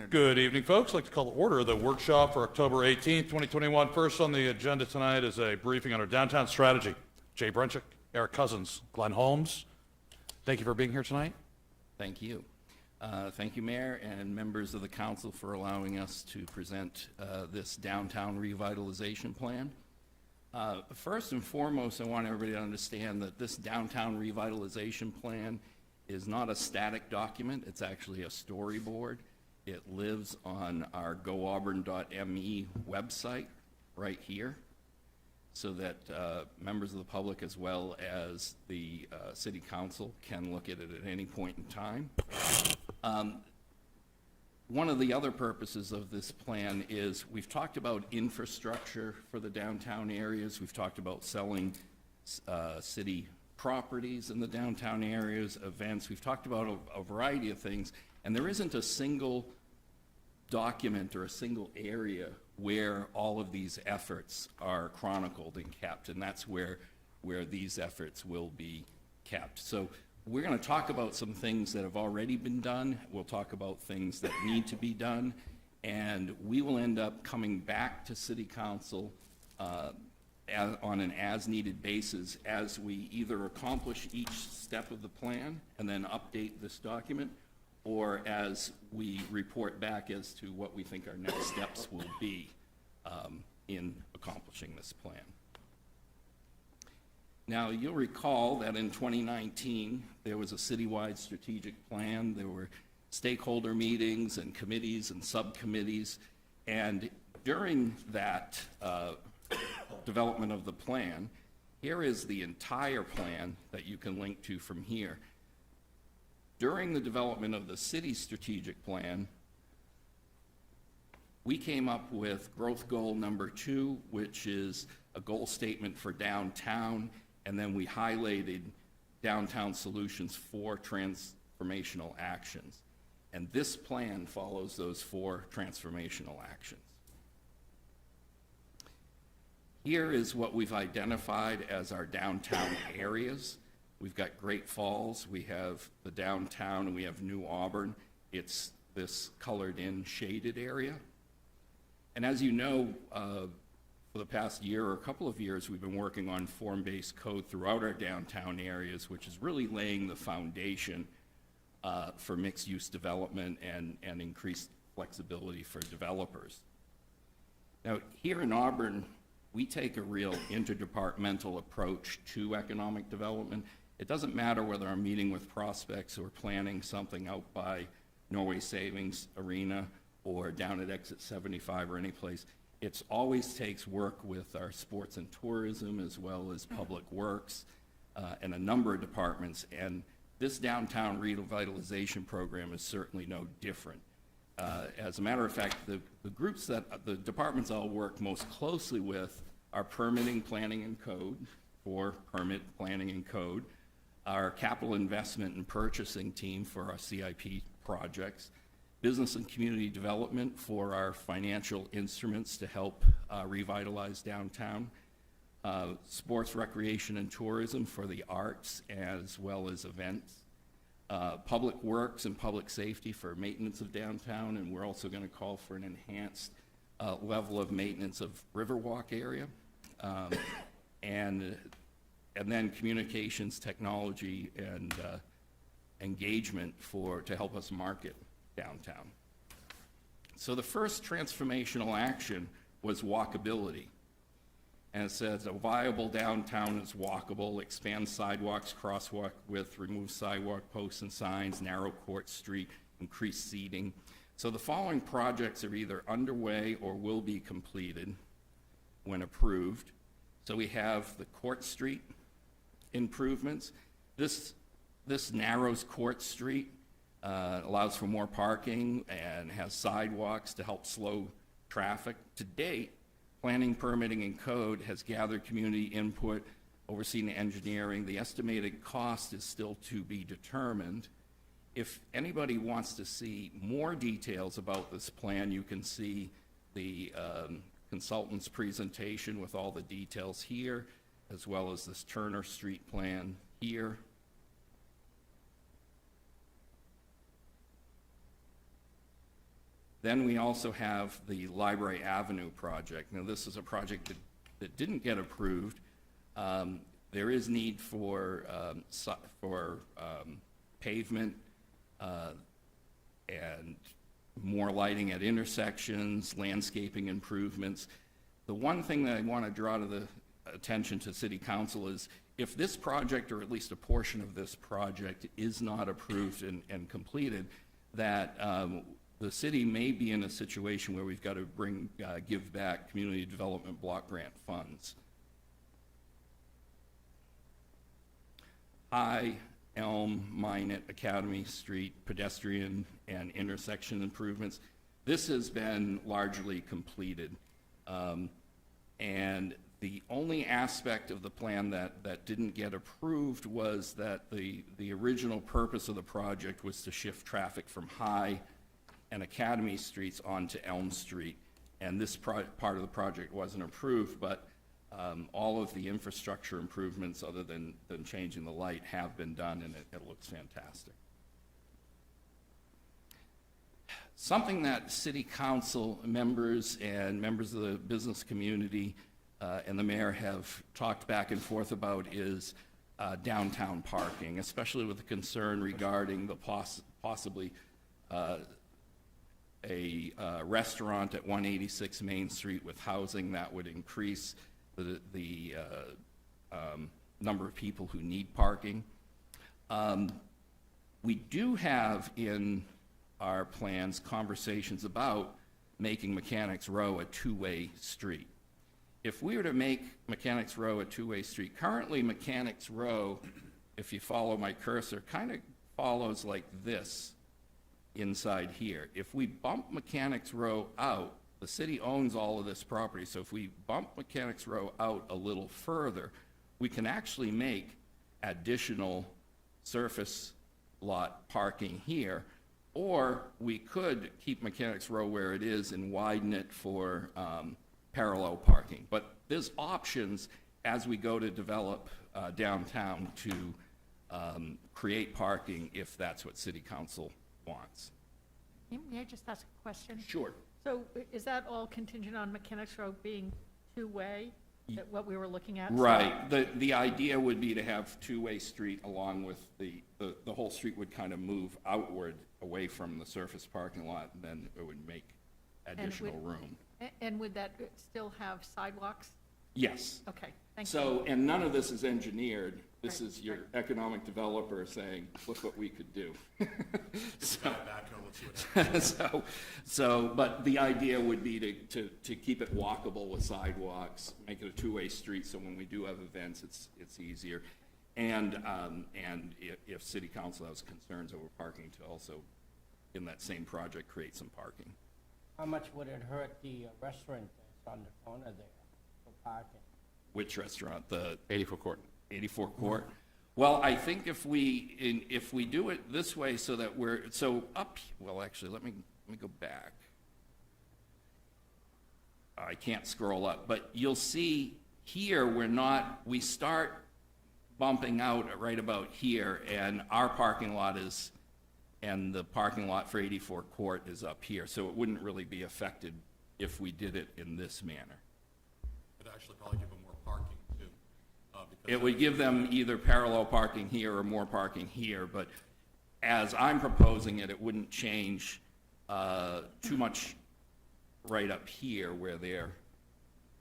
Good evening, folks. I'd like to call to order the workshop for October 18th, 2021. First on the agenda tonight is a briefing on our downtown strategy. Jay Brenchick, Eric Cousins, Glenn Holmes. Thank you for being here tonight. Thank you. Thank you, Mayor and members of the council, for allowing us to present this downtown revitalization plan. First and foremost, I want everybody to understand that this downtown revitalization plan is not a static document. It's actually a storyboard. It lives on our goauburn.me website right here, so that members of the public as well as the city council can look at it at any point in time. One of the other purposes of this plan is we've talked about infrastructure for the downtown areas. We've talked about selling city properties in the downtown areas, events. We've talked about a variety of things, and there isn't a single document or a single area where all of these efforts are chronicled and kept, and that's where these efforts will be kept. So we're going to talk about some things that have already been done. We'll talk about things that need to be done, and we will end up coming back to City Council on an as-needed basis as we either accomplish each step of the plan and then update this document, or as we report back as to what we think our next steps will be in accomplishing this plan. Now, you'll recall that in 2019, there was a citywide strategic plan. There were stakeholder meetings and committees and subcommittees, and during that development of the plan, here is the entire plan that you can link to from here. During the development of the city strategic plan, we came up with growth goal number 2, which is a goal statement for downtown, and then we highlighted downtown solutions for transformational actions. And this plan follows those 4 transformational actions. Here is what we've identified as our downtown areas. We've got Great Falls, we have the downtown, and we have New Auburn. It's this colored in shaded area. And as you know, for the past year or a couple of years, we've been working on form-based code throughout our downtown areas, which is really laying the foundation for mixed-use development and increased flexibility for developers. Now, here in Auburn, we take a real interdepartmental approach to economic development. It doesn't matter whether I'm meeting with prospects or planning something out by Norway Savings Arena or down at Exit 75 or any place. It always takes work with our sports and tourism as well as public works and a number of departments. And this downtown revitalization program is certainly no different. As a matter of fact, the groups that the departments I'll work most closely with are permitting, planning, and code for permit, planning, and code, our capital investment and purchasing team for our CIP projects, business and community development for our financial instruments to help revitalize downtown, sports, recreation, and tourism for the arts as well as events, public works and public safety for maintenance of downtown, and we're also going to call for an enhanced level of maintenance of Riverwalk area, and then communications, technology, and engagement to help us market downtown. So the first transformational action was walkability. And it says a viable downtown is walkable, expand sidewalks, crosswalk width, remove sidewalk posts and signs, narrow Court Street, increase seating. So the following projects are either underway or will be completed when approved. So we have the Court Street improvements. This narrows Court Street, allows for more parking and has sidewalks to help slow traffic. To date, planning, permitting, and code has gathered community input, overseen engineering. The estimated cost is still to be determined. If anybody wants to see more details about this plan, you can see the consultant's presentation with all the details here, as well as this Turner Street plan here. Then we also have the Library Avenue project. Now, this is a project that didn't get approved. There is need for pavement and more lighting at intersections, landscaping improvements. The one thing that I want to draw to the attention to City Council is if this project, or at least a portion of this project, is not approved and completed, that the city may be in a situation where we've got to give back community development block grant funds. High, Elm, Minot, Academy Street, pedestrian and intersection improvements. This has been largely completed. And the only aspect of the plan that didn't get approved was that the original purpose of the project was to shift traffic from High and Academy Streets onto Elm Street. And this part of the project wasn't approved, but all of the infrastructure improvements, other than changing the light, have been done, and it looks fantastic. Something that City Council members and members of the business community and the mayor have talked back and forth about is downtown parking, especially with the concern regarding the possibly a restaurant at 186 Main Street with housing that would increase the number of people who need parking. We do have in our plans conversations about making Mechanics Row a two-way street. If we were to make Mechanics Row a two-way street, currently Mechanics Row, if you follow my cursor, kind of follows like this inside here. If we bump Mechanics Row out, the city owns all of this property, so if we bump Mechanics Row out a little further, we can actually make additional surface lot parking here, or we could keep Mechanics Row where it is and widen it for parallel parking. But there's options as we go to develop downtown to create parking if that's what City Council wants. May I just ask a question? Sure. So is that all contingent on Mechanics Row being two-way, what we were looking at? Right. The idea would be to have two-way street along with the whole street would kind of move outward away from the surface parking lot, and then it would make additional room. And would that still have sidewalks? Yes. Okay, thank you. So, and none of this is engineered. This Right, is your economic developer saying, look what we could do. But the idea would be to keep it walkable with sidewalks, make it a two-way street, so when we do have events, it's easier. And if City Council has concerns over parking, to also, in that same project, create some parking. How much would it hurt the restaurant that's on the corner there for parking? Which restaurant? The 84 Court. 84 Court? Well, I think if we do it this way so that well, actually, let me go back. I can't scroll up, but you'll see here we start bumping out right about here, and our parking lot and the parking lot for 84 Court is up here, so it wouldn't really be affected if we did it in this manner. It'd actually probably give them more parking, too. It would give them either parallel parking here or more parking here, but as I'm proposing it, it wouldn't change too much right up here where they're,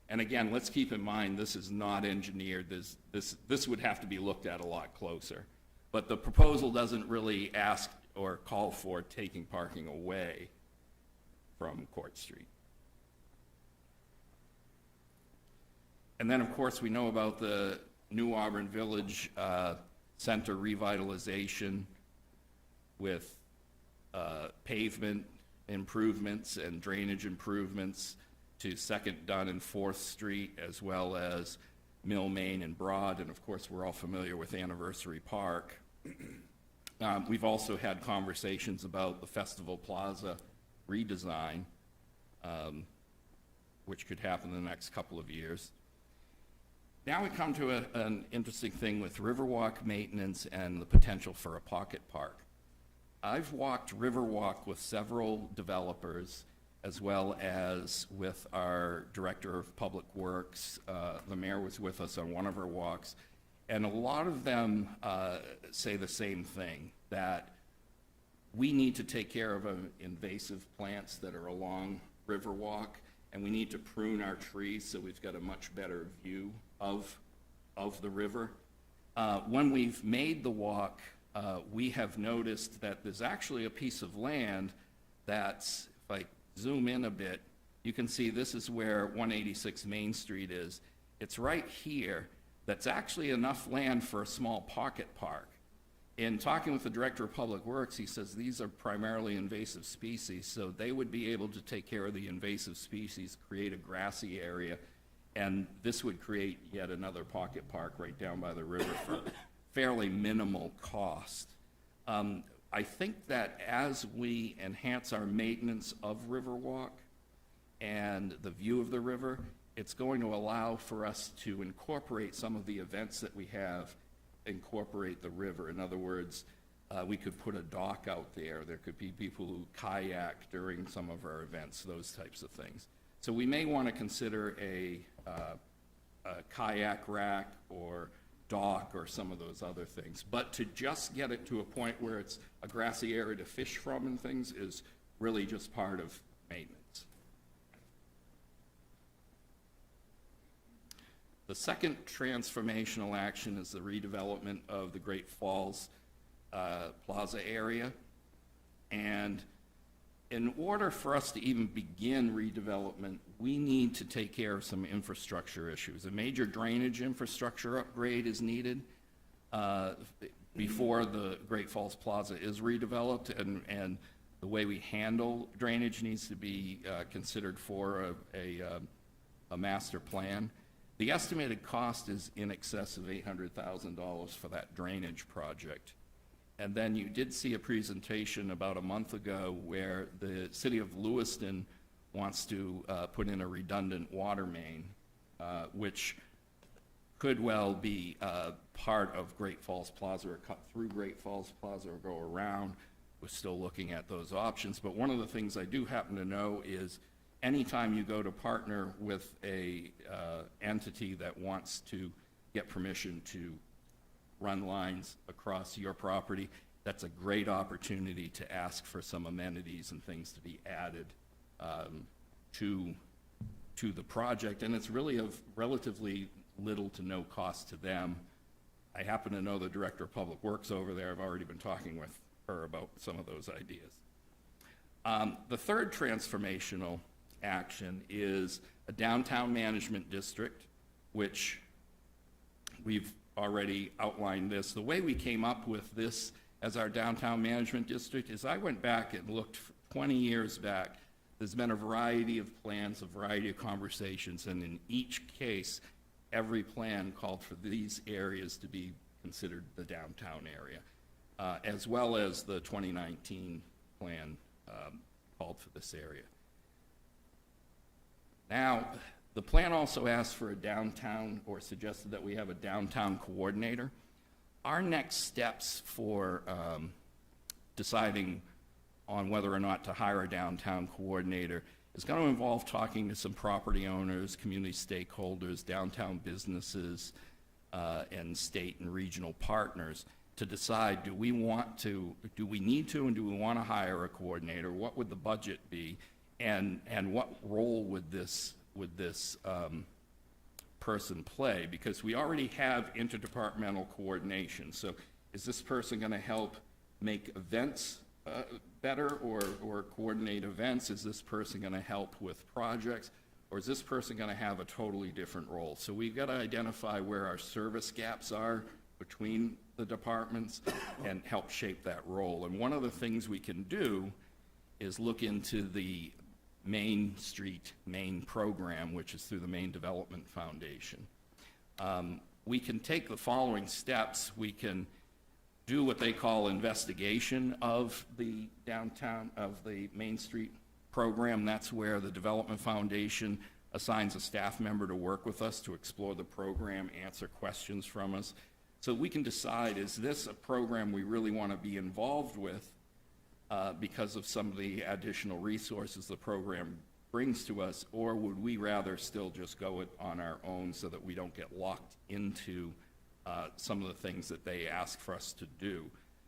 and again, let's keep in mind, this is not engineered. This would have to be looked at a lot closer. But the proposal doesn't really ask or call for taking parking away from Court Street. And then, of course, we know about the New Auburn Village Center revitalization with pavement improvements and drainage improvements to 2nd Dunn and 4th Street, as well as Mill, Main, and Broad. And of course, we're all familiar with Anniversary Park. We've also had conversations about the Festival Plaza redesign, which could happen in the next couple of years. Now we come to an interesting thing with Riverwalk Maintenance and the potential for a pocket park. I've walked Riverwalk with several developers, as well as with our Director of Public Works. The mayor was with us on one of our walks, and a lot of them say the same thing, that we need to take care of invasive plants that are along Riverwalk, and we need to prune our trees so we've got a much better view of the river. When we've made the walk, we have noticed that there's actually a piece of land that's, if I zoom in a bit, you can see this is where 186 Main Street is. It's right here. That's actually enough land for a small pocket park. In talking with the Director of Public Works, he says these are primarily invasive species, so they would be able to take care of the invasive species, create a grassy area, and this would create yet another pocket park right down by the river for fairly minimal cost. I think that as we enhance our maintenance of Riverwalk and the view of the river, it's going to allow for us to incorporate some of the events that we have, incorporate the river. In other words, we could put a dock out there. There could be people who kayak during some of our events, those types of things. So we may want to consider a kayak rack or dock or some of those other things. But to just get it to a point where it's a grassy area to fish from and things is really just part of maintenance. The second transformational action is the redevelopment of the Great Falls Plaza area. And in order for us to even begin redevelopment, we need to take care of some infrastructure issues. A major drainage infrastructure upgrade is needed before the Great Falls Plaza is redeveloped, and the way we handle drainage needs to be considered for a master plan. The estimated cost is in excess of $800,000 for that drainage project. And then you did see a presentation about a month ago where the city of Lewiston wants to put in a redundant water main, which could well be part of Great Falls Plaza, or cut through Great Falls Plaza, or go around. We're still looking at those options. But one of the things I do happen to know is anytime you go to partner with a entity that wants to get permission to run lines across your property, that's a great opportunity to ask for some amenities and things to be added to the project, and it's really of relatively little to no cost to them. I happen to know the Director of Public Works over there. I've already been talking with her about some of those ideas. The third transformational action is a downtown management district, which we've already outlined this. The way we came up with this as our downtown management district is I went back and looked 20 years back. There's been a variety of plans, a variety of conversations, and in each case, every plan called for these areas to be considered the downtown area, as well as the 2019 plan called for this area. Now, the plan also asked for a downtown, or suggested that we have a downtown coordinator. Our next steps for deciding on whether or not to hire a downtown coordinator is going to involve talking to some property owners, community stakeholders, downtown businesses, and state and regional partners to decide, do we need to, and do we want to hire a coordinator? What would the budget be? And what role would this person play? Because we already have interdepartmental coordination. So is this person going to help make events better, or coordinate events? Is this person going to help with projects? Or is this person going to have a totally different role? So we've got to identify where our service gaps are between the departments and help shape that role. And one of the things we can do is look into the Main program, which is through the Maine Development Foundation. We can take the following steps. We can do what they call investigation of the downtown, of the Main Street program. That's where the Development Foundation assigns a staff member to work with us to explore the program, answer questions from us. So we can decide, is this a program we really want to be involved with? because of some of the additional resources the program brings to us, or would we rather still just go it on our own so that we don't get locked into some of the things that they ask for us to do?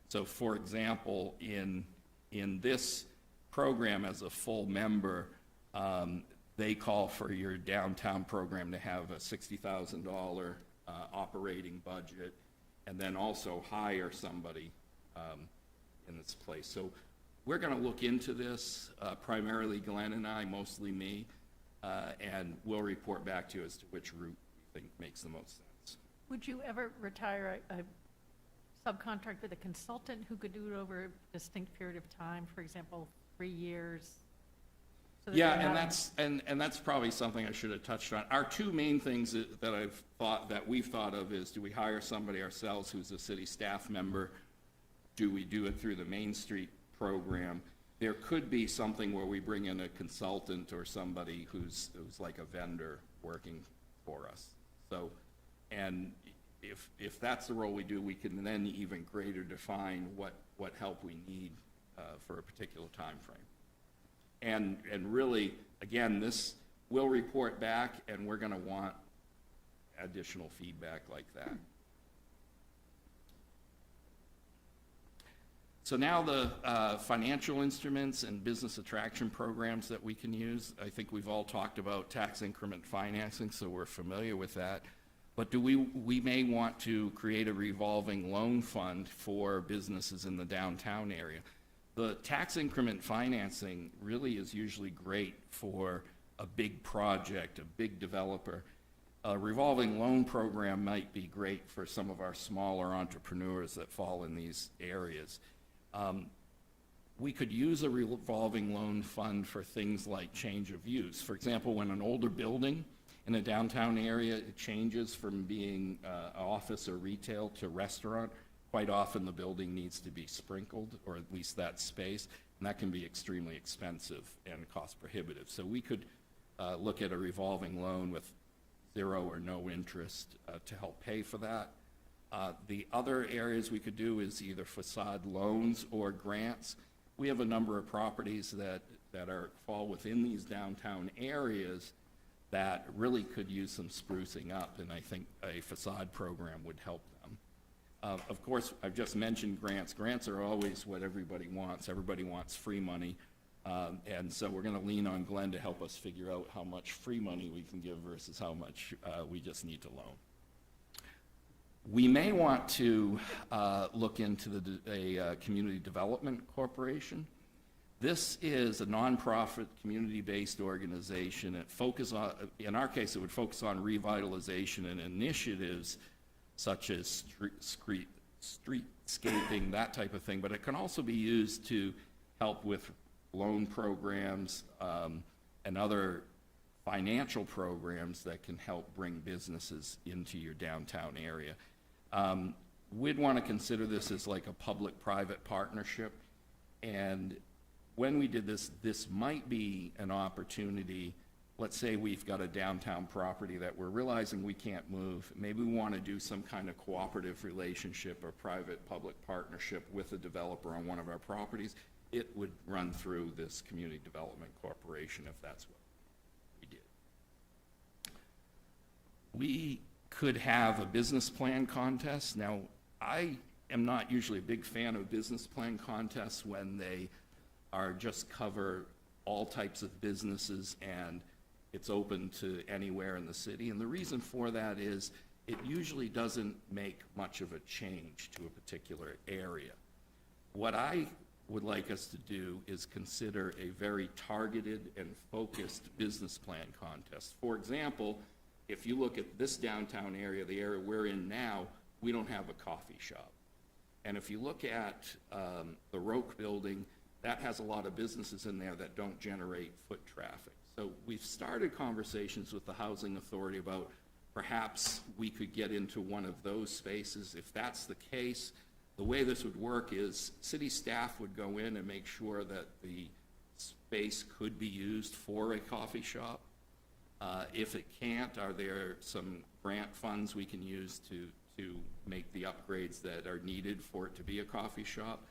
So for example, in this program as a full member, they call for your downtown program to have a $60,000 operating budget, and then also hire somebody in this place. So we're going to look into this, primarily Glenn and I, mostly me, and we'll report back to you as to which route we think makes the most sense. Would you ever retire a subcontract with a consultant who could do it over a distinct period of time, for example, 3 years? So that Yeah, you're and not- that's probably something I should have touched on. Our two main things that we've thought of is, do we hire somebody ourselves who's a city staff member? Do we do it through the Main Street program? There could be something where we bring in a consultant or somebody who's like a vendor working for us. So, and if that's the role we do, we can then even greater define what help we need for a particular time frame. And really, again, this will report back, and we're going to want additional feedback like that. So now the financial instruments and business attraction programs that we can use. I think we've all talked about tax increment financing, so we're familiar with that. But we may want to create a revolving loan fund for businesses in the downtown area. The tax increment financing really is usually great for a big project, a big developer. A revolving loan program might be great for some of our smaller entrepreneurs that fall in these areas. We could use a revolving loan fund for things like change of use. For example, when an older building in a downtown area, it changes from being office or retail to restaurant, quite often the building needs to be sprinkled, or at least that space, and that can be extremely expensive and cost prohibitive. So we could look at a revolving loan with 0 or no interest to help pay for that. The other areas we could do is either facade loans or grants. We have a number of properties that fall within these downtown areas that really could use some sprucing up, and I think a facade program would help them. Of course, I've just mentioned grants. Grants are always what everybody wants. Everybody wants free money, and so we're going to lean on Glenn to help us figure out how much free money we can give versus how much we just need to loan. We may want to look into a community development corporation. This is a nonprofit, community-based organization. It focuses on, in our case, it would focus on revitalization and initiatives such as streetscaping, that type of thing. But it can also be used to help with loan programs and other financial programs that can help bring businesses into your downtown area. We'd want to consider this as like a public-private partnership, and when we did this, this might be an opportunity. Let's say we've got a downtown property that we're realizing we can't move. Maybe we want to do some kind of cooperative relationship or private-public partnership with a developer on one of our properties. It would run through this community development corporation if that's what we did. We could have a business plan contest. Now, I am not usually a big fan of business plan contests when they are just cover all types of businesses and it's open to anywhere in the city. And the reason for that is it usually doesn't make much of a change to a particular area. What I would like us to do is consider a very targeted and focused business plan contest. For example, if you look at this downtown area, the area we're in now, we don't have a coffee shop. And if you look at the Roque building, that has a lot of businesses in there that don't generate foot traffic. So we've started conversations with the Housing Authority about perhaps we could get into one of those spaces. If that's the case, the way this would work is city staff would go in and make sure that the space could be used for a coffee shop. If it can't, are there some grant funds we can use to make the upgrades that are needed for it to be a coffee shop?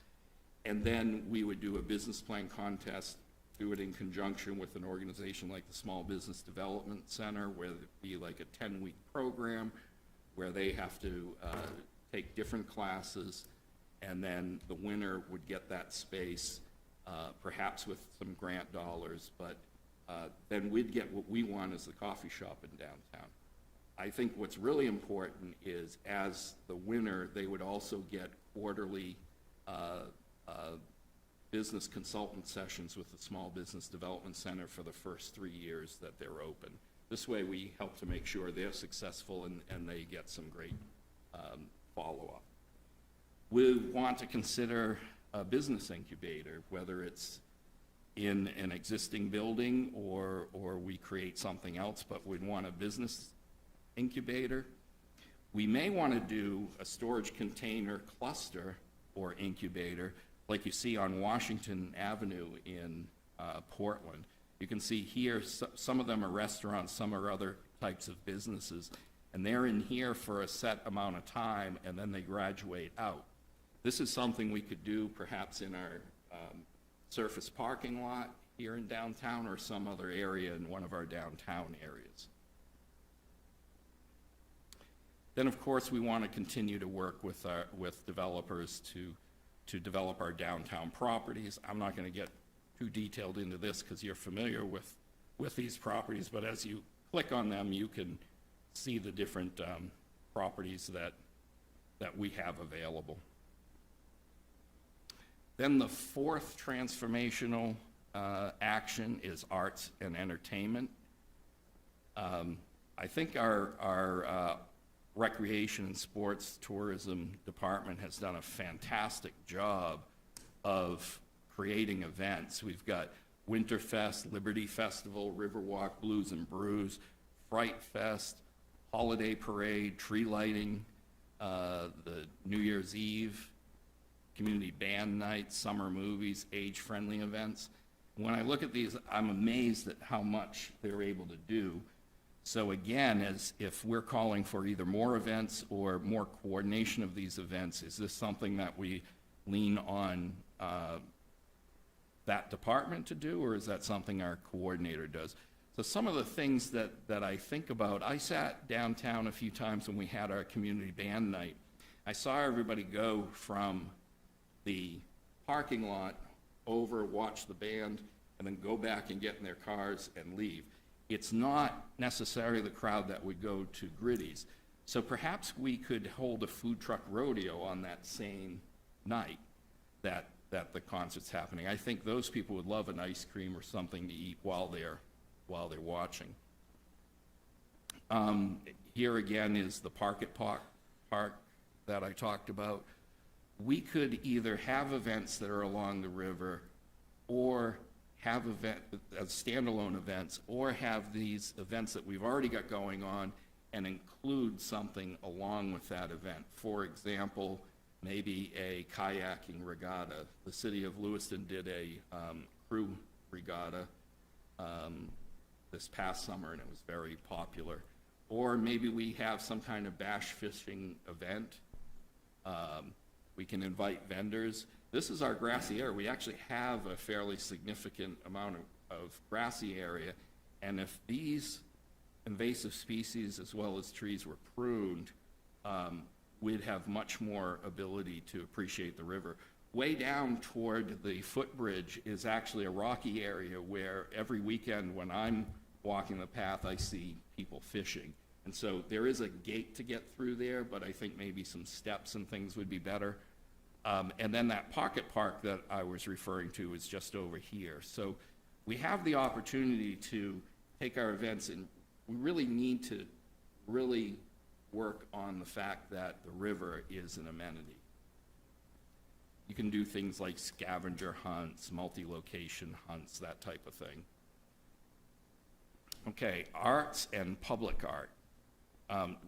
And then we would do a business plan contest, do it in conjunction with an organization like the Small Business Development Center, where it'd be like a 10-week program where they have to take different classes, and then the winner would get that space, perhaps with some grant dollars, but then we'd get what we want as the coffee shop in downtown. I think what's really important is, as the winner, they would also get quarterly business consultant sessions with the Small Business Development Center for the first 3 years that they're open. This way, we help to make sure they're successful and they get some great follow-up. We want to consider a business incubator, whether it's in an existing building or we create something else, but we'd want a business incubator. We may want to do a storage container cluster or incubator, like you see on Washington Avenue in Portland. You can see here, some of them are restaurants, some are other types of businesses, and they're in here for a set amount of time, and then they graduate out. This is something we could do perhaps in our surface parking lot here in downtown, or some other area in one of our downtown areas. Then, of course, we want to continue to work with developers to develop our downtown properties. I'm not going to get too detailed into this because you're familiar with these properties, but as you click on them, you can see the different properties that we have available. Then the fourth transformational action is arts and entertainment. I think our Recreation and Sports Tourism Department has done a fantastic job of creating events. We've got Winterfest, Liberty Festival, Riverwalk, Blues and Brews, Fright Fest, Holiday Parade, tree lighting, the New Year's Eve, community band nights, summer movies, age-friendly events. When I look at these, I'm amazed at how much they're able to do. So again, as if we're calling for either more events or more coordination of these events, is this something that we lean on that department to do, or is that something our coordinator does? So some of the things that I think about, I sat downtown a few times when we had our community band night. I saw everybody go from the parking lot over, watch the band, and then go back and get in their cars and leave. It's not necessarily the crowd that would go to Gritty's. So perhaps we could hold a food truck rodeo on that same night that the concert's happening. I think those people would love an ice cream or something to eat while they're watching. Here again is the Park that I talked about. We could either have events that are along the river, or have standalone events, or have these events that we've already got going on and include something along with that event. For example, maybe a kayaking regatta. The city of Lewiston did a crew regatta this past summer, and it was very popular. Or maybe we have some kind of bass fishing event. We can invite vendors. This is our grassy area. We actually have a fairly significant amount of grassy area, and if these invasive species as well as trees were pruned, we'd have much more ability to appreciate the river. Way down toward the footbridge is actually a rocky area where every weekend when I'm walking the path, I see people fishing. And so there is a gate to get through there, but I think maybe some steps and things would be better. And then that pocket park that I was referring to is just over here. So we have the opportunity to take our events, and we really need to really work on the fact that the river is an amenity. You can do things like scavenger hunts, multi-location hunts, that type of thing. Okay, arts and public art.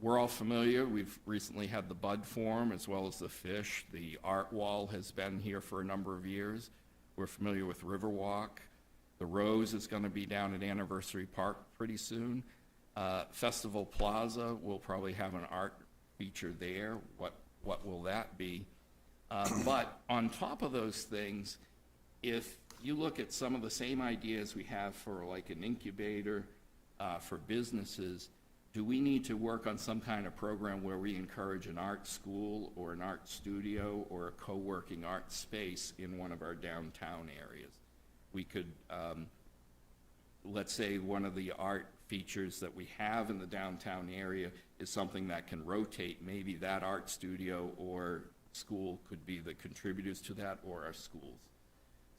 We're all familiar. We've recently had the Bud Forum as well as the Fish. The Art Wall has been here for a number of years. We're familiar with Riverwalk. The Rose is going to be down at Anniversary Park pretty soon. Festival Plaza will probably have an art feature there. What will that be? But on top of those things, if you look at some of the same ideas we have for like an incubator for businesses, do we need to work on some kind of program where we encourage an art school or an art studio or a co-working art space in one of our downtown areas? We could, let's say one of the art features that we have in the downtown area is something that can rotate. Maybe that art studio or school could be the contributors to that, or our schools.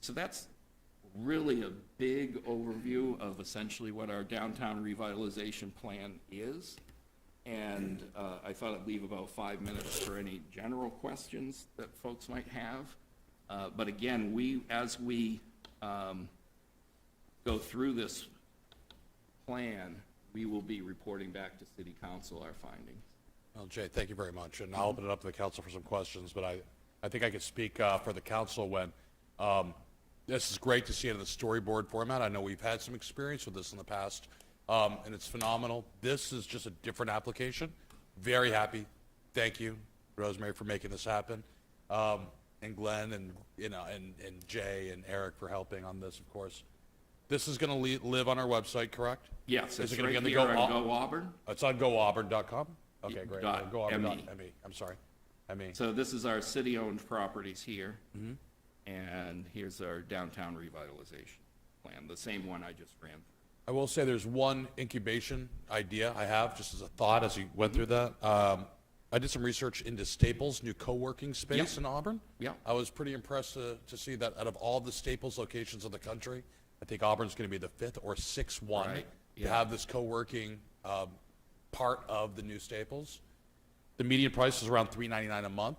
So that's really a big overview of essentially what our downtown revitalization plan is. And I thought I'd leave about 5 minutes for any general questions that folks might have. But again, as we go through this plan, we will be reporting back to City Council our findings. Well, Jay, thank you very much, and I'll open it up to the council for some questions, but I think I could speak for the council when, this is great to see it in the storyboard format. I know we've had some experience with this in the past, and it's phenomenal. This is just a different application. Very happy. Thank you, Rosemary, for making this happen, and Glenn, and, you know, and Jay and Eric for helping on this, of course. This is going to live on our website, correct? Yes, Is it's it gonna be right on the here on Go Auburn. It's on goauburn.com? Okay, great. Dot GoAuburn.me. I'm sorry. ME. So this is our city-owned properties here. And here's our downtown revitalization plan, the same one I just ran. I will say there's one incubation idea I have, just as a thought as you went through that. I did some research into Staples' new co-working space Yep. in Auburn. Yep. I was pretty impressed to see that out of all the Staples locations in the country, I think Auburn's going to be the 5th or 6th one Right, to yeah. have this co-working part of the new Staples. The median price is around $3.99 a month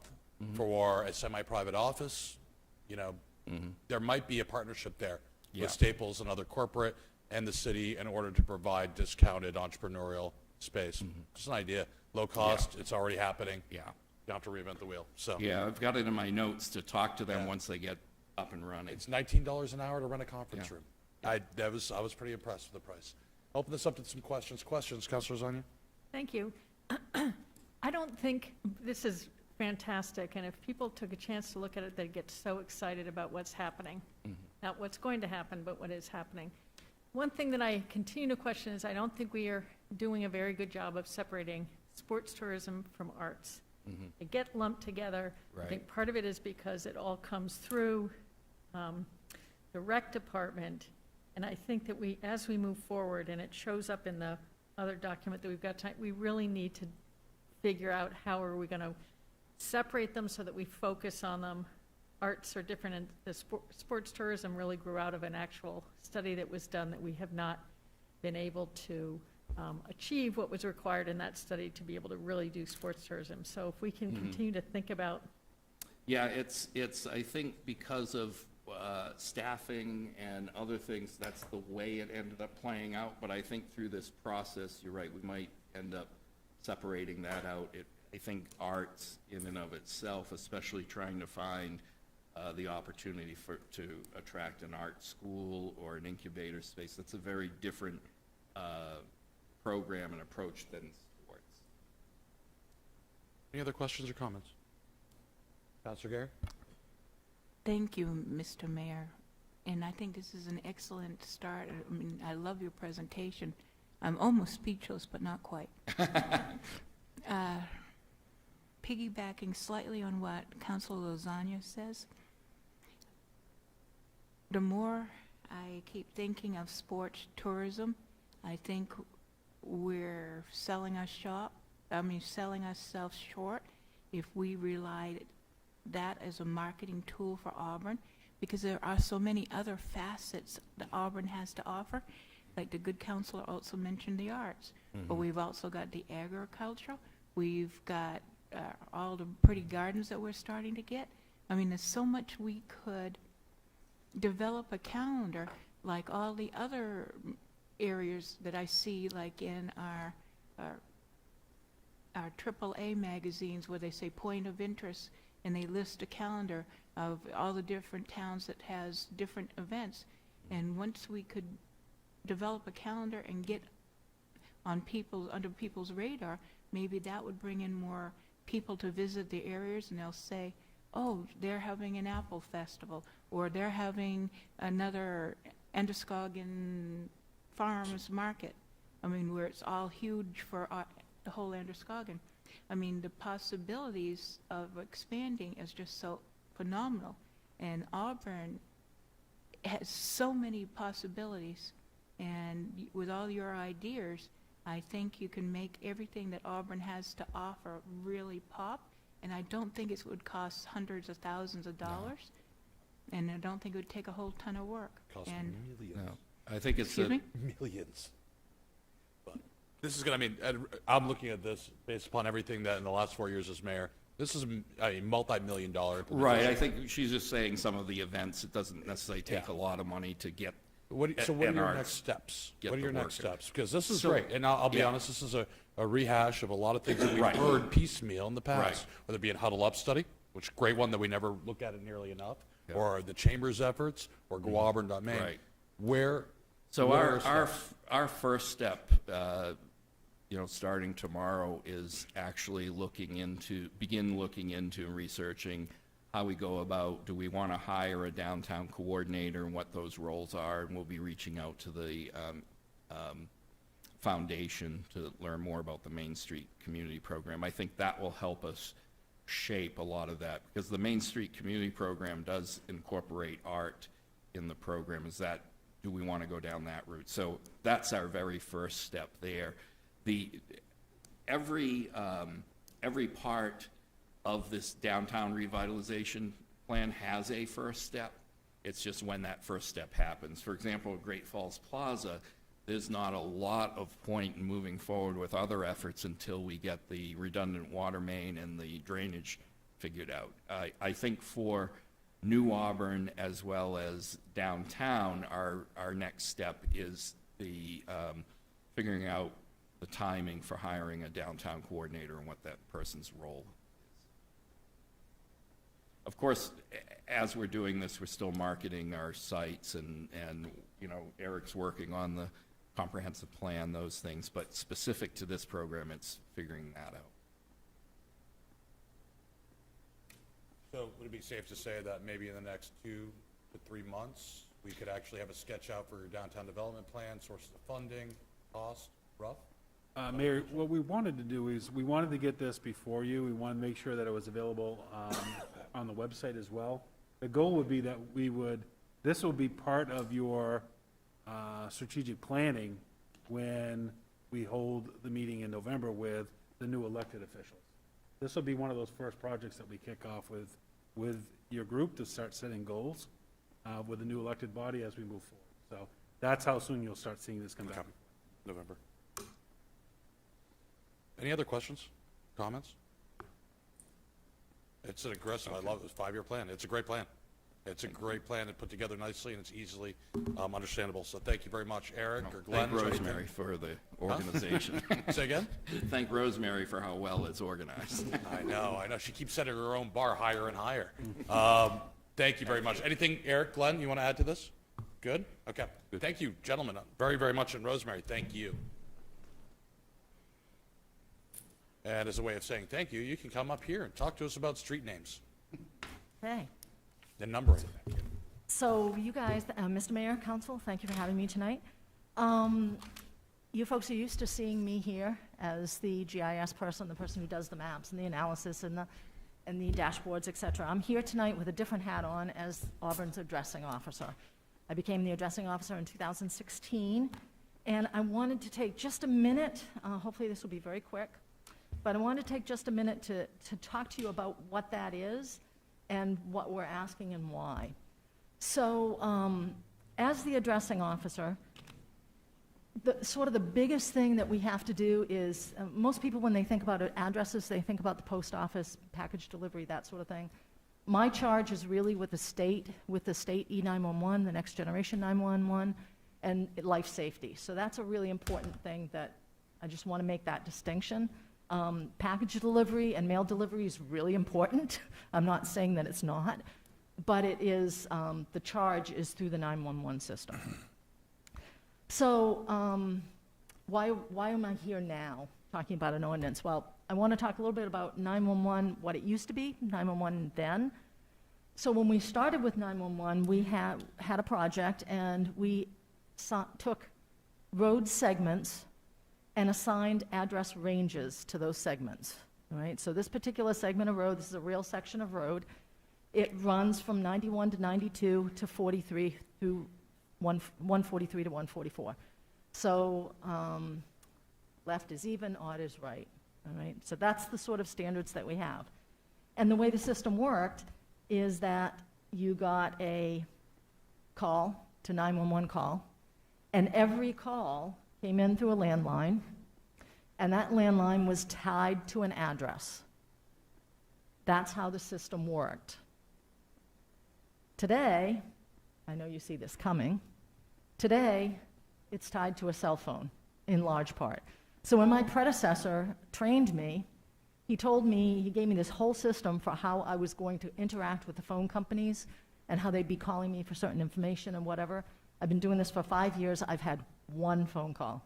for a semi-private office. You know, there might be a partnership there Yeah. with Staples and other corporate and the city in order to provide discounted entrepreneurial space. Just an idea. Low cost, it's already happening. Yeah. You don't have to reinvent the wheel. So Yeah, I've got it in my notes to talk to them Yeah. once they get up and running. it's $19 an hour to rent a conference Yeah. room. I was pretty impressed with the price. Open this up to some questions. Questions, Councilor Zanya? Thank you. I don't think, this is fantastic, and if people took a chance to look at it, they'd get so excited about what's happening. Not what's going to happen, but what is happening. One thing that I continue to question is I don't think we are doing a very good job of separating sports tourism from arts. They get lumped together. I think Right. part of it is because it all comes through the rec department, and I think that as we move forward, and it shows up in the other document that we've got tonight, we really need to figure out how are we going to separate them so that we focus on them. Arts are different, and the sports tourism really grew out of an actual study that was done that we have not been able to achieve what was required in that study to be able to really do sports tourism. So if we can continue to think about, Yeah, it's, I think because of staffing and other things, that's the way it ended up playing out. But I think through this process, you're right, we might end up separating that out. I think arts in and of itself, especially trying to find the opportunity to attract an art school or an incubator space, that's a very different program and approach than sports. Any other questions or comments? Councilor Gary? Thank you, Mr. Mayor. And I think this is an excellent start. I mean, I love your presentation. I'm almost speechless, but not quite. Piggybacking slightly on what Councilor Lozania says, the more I keep thinking of sports tourism, I think we're selling ourselves short if we relied that as a marketing tool for Auburn, because there are so many other facets that Auburn has to offer. Like the good counselor also mentioned the arts, but we've also got the agriculture. We've got all the pretty gardens that we're starting to get. I mean, there's so much we could develop a calendar like all the other areas that I see, like in our AAA magazines where they say point of interest, and they list a calendar of all the different towns that has different events. And once we could develop a calendar and get on under people's radar, maybe that would bring in more people to visit the areas, and they'll say, oh, they're having an apple festival, or they're having another Androscoggin Farmers Market. I mean, where it's all huge for the whole Androscoggin. I mean, the possibilities of expanding is just so phenomenal. And Auburn has so many possibilities. And with all your ideas, I think you can make everything that Auburn has to offer really pop. And I don't think it would cost hundreds of thousands of dollars. And I don't think it would take a whole ton of work. Costs And, millions. No, I think it's excuse a, me? Millions. But this is going to, I'm looking at this based upon everything that in the last 4 years as mayor. This is a multi-million-dollar. right, I think she's just saying some of the events, it doesn't necessarily take Yeah. a lot of money to get. So what are and your our- next steps? get What are the your next work. steps? Because this is So- great, and I'll be yeah. honest, this is a rehash of a lot of things that we've Right. heard piecemeal in the past. Right. Whether it be a Huddle Up study, which is a great one that we never look at it nearly enough, Yeah. or the chamber's efforts, or go Auburn.Maine. Right. Where? So where our are steps? our first step, starting tomorrow, is actually begin looking into and researching how we go about, do we want to hire a downtown coordinator and what those roles are, and we'll be reaching out to the foundation to learn more about the Main Street Community Program. I think that will help us shape a lot of that, because the Main Street Community Program does incorporate art in the program. Do we want to go down that route? So that's our very first step there. Every part of this downtown revitalization plan has a first step. It's just when that first step happens. For example, at Great Falls Plaza, there's not a lot of point in moving forward with other efforts until we get the redundant water main and the drainage figured out. I think for New Auburn as well as downtown, our next step is the figuring out the timing for hiring a downtown coordinator and what that person's role is. Of course, as we're doing this, we're still marketing our sites and Eric's working on the comprehensive plan, those things, but specific to this program, it's figuring that out. So would it be safe to say that maybe in the next 2 to 3 months, we could actually have a sketch out for your downtown development plan, sources of funding, cost, rough? Mayor, what we wanted to do is, we wanted to get this before you. We wanted to make sure that it was available on the website as well. The goal would be that this will be part of your strategic planning when we hold the meeting in November with the new elected officials. This will be one of those first projects that we kick off with your group to start setting goals with the new elected body as we move forward. So that's how soon you'll start seeing this come down. November. Any other questions, comments? It's an aggressive, I love this 5-year plan. It's a great plan. It's a great plan and put together nicely, and it's easily understandable. So thank you very much, Eric or Glenn. Thank Rosemary for the organization. Say again? Thank Rosemary for how well it's organized. I know. She keeps setting her own bar higher and higher. Thank you very much. Anything, Eric, Glenn, you want to add to this? Good? Okay. Thank you, gentlemen, very, very much, and Rosemary, thank you. And as a way of saying thank you, you can come up here and talk to us about street names Okay, and numbering. so you guys, Mr. Mayor, Council, thank you for having me tonight. You folks are used to seeing me here as the GIS person, the person who does the maps and the analysis and the dashboards, et cetera. I'm here tonight with a different hat on as Auburn's addressing officer. I became the addressing officer in 2016, and I wanted to take just a minute, hopefully this will be very quick, but I wanted to take just a minute to talk to you about what that is and what we're asking and why. So, as the addressing officer, the biggest thing that we have to do is, most people, when they think about addresses, they think about the post office, package delivery, that sort of thing. My charge is really with the state E911, the next generation 911, and life safety. So that's a really important thing that I just want to make that distinction. Package delivery and mail delivery is really important. I'm not saying that it's not, but it is, the charge is through the 911 system. So why am I here now talking about an ordinance? Well, I want to talk a little bit about 911, what it used to be, 911 then, So when we started with 911, we had a project, and we took road segments and assigned address ranges to those segments, all right? So this particular segment of road, this is a real section of road. It runs from 91 to 92 to 43 through 143 to 144. So left is even, odd is right, all right? So that's the sort of standards that we have. And the way the system worked is that you got a call to 911 call, and every call came in through a landline, and that landline was tied to an address. That's how the system worked. Today, I know you see this coming, today, it's tied to a cell phone in large part. So when my predecessor trained me, he gave me this whole system for how I was going to interact with the phone companies and how they'd be calling me for certain information and whatever. I've been doing this for 5 years. I've had one phone call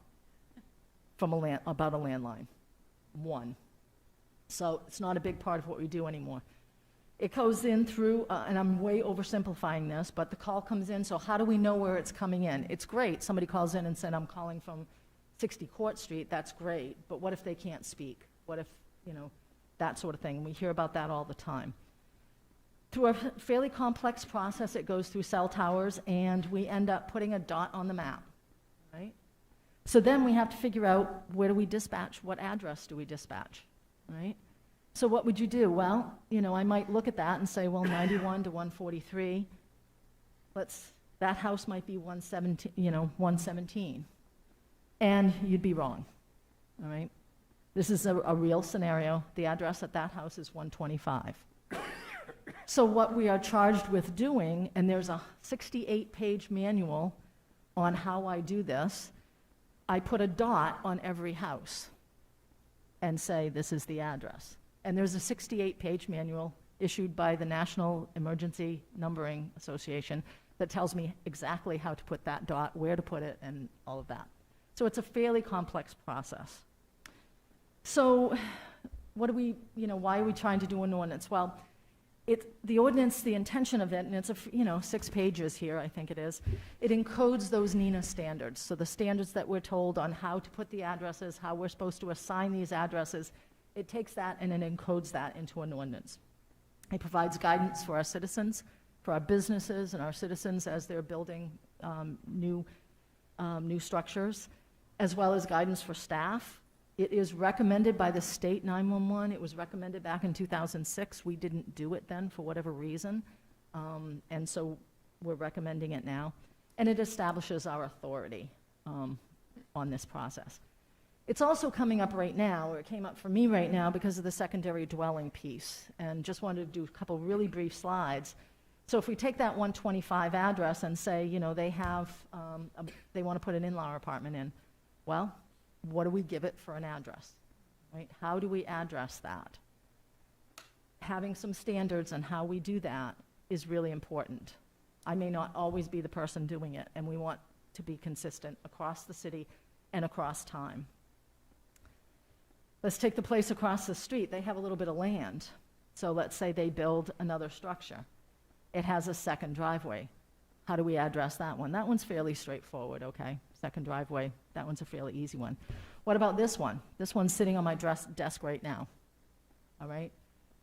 from about a landline. One. So it's not a big part of what we do anymore. It goes in through, and I'm way oversimplifying this, but the call comes in, so how do we know where it's coming in? It's great. Somebody calls in and said, I'm calling from 60 Court Street. That's great. But what if they can't speak? What if, that sort of thing? We hear about that all the time. Through a fairly complex process, it goes through cell towers, and we end up putting a dot on the map, right? So then we have to figure out, where do we dispatch? What address do we dispatch, right? So what would you do? Well, I might look at that and say, well, 91 to 143, that house might be 117, and you'd be wrong, all right? This is a real scenario. The address at that house is 125. So what we are charged with doing, and there's a 68-page manual on how I do this, I put a dot on every house and say, this is the address. And there's a 68-page manual issued by the National Emergency Numbering Association that tells me exactly how to put that dot, where to put it, and all of that. So it's a fairly complex process. So why are we trying to do an ordinance? Well, the ordinance, the intention of it, and it's 6 pages here, I think it is, it encodes those NENA standards. So the standards that we're told on how to put the addresses, how we're supposed to assign these addresses, it takes that and it encodes that into an ordinance. It provides guidance for our citizens, for our businesses and our citizens as they're building new structures, as well as guidance for staff. It is recommended by the state 911. It was recommended back in 2006. We didn't do it then for whatever reason, and so we're recommending it now. And it establishes our authority on this process. It's also coming up right now, or it came up for me right now because of the secondary dwelling piece, and just wanted to do a couple really brief slides. So if we take that 125 address and say, they want to put an in-law apartment in, well, what do we give it for an address, right? How do we address that? Having some standards on how we do that is really important. I may not always be the person doing it, and we want to be consistent across the city and across time. Let's take the place across the street. They have a little bit of land. So let's say they build another structure. It has a second driveway. How do we address that one? That one's fairly straightforward, okay? Second driveway, that one's a fairly easy one. What about this one? This one's sitting on my desk right now, all right?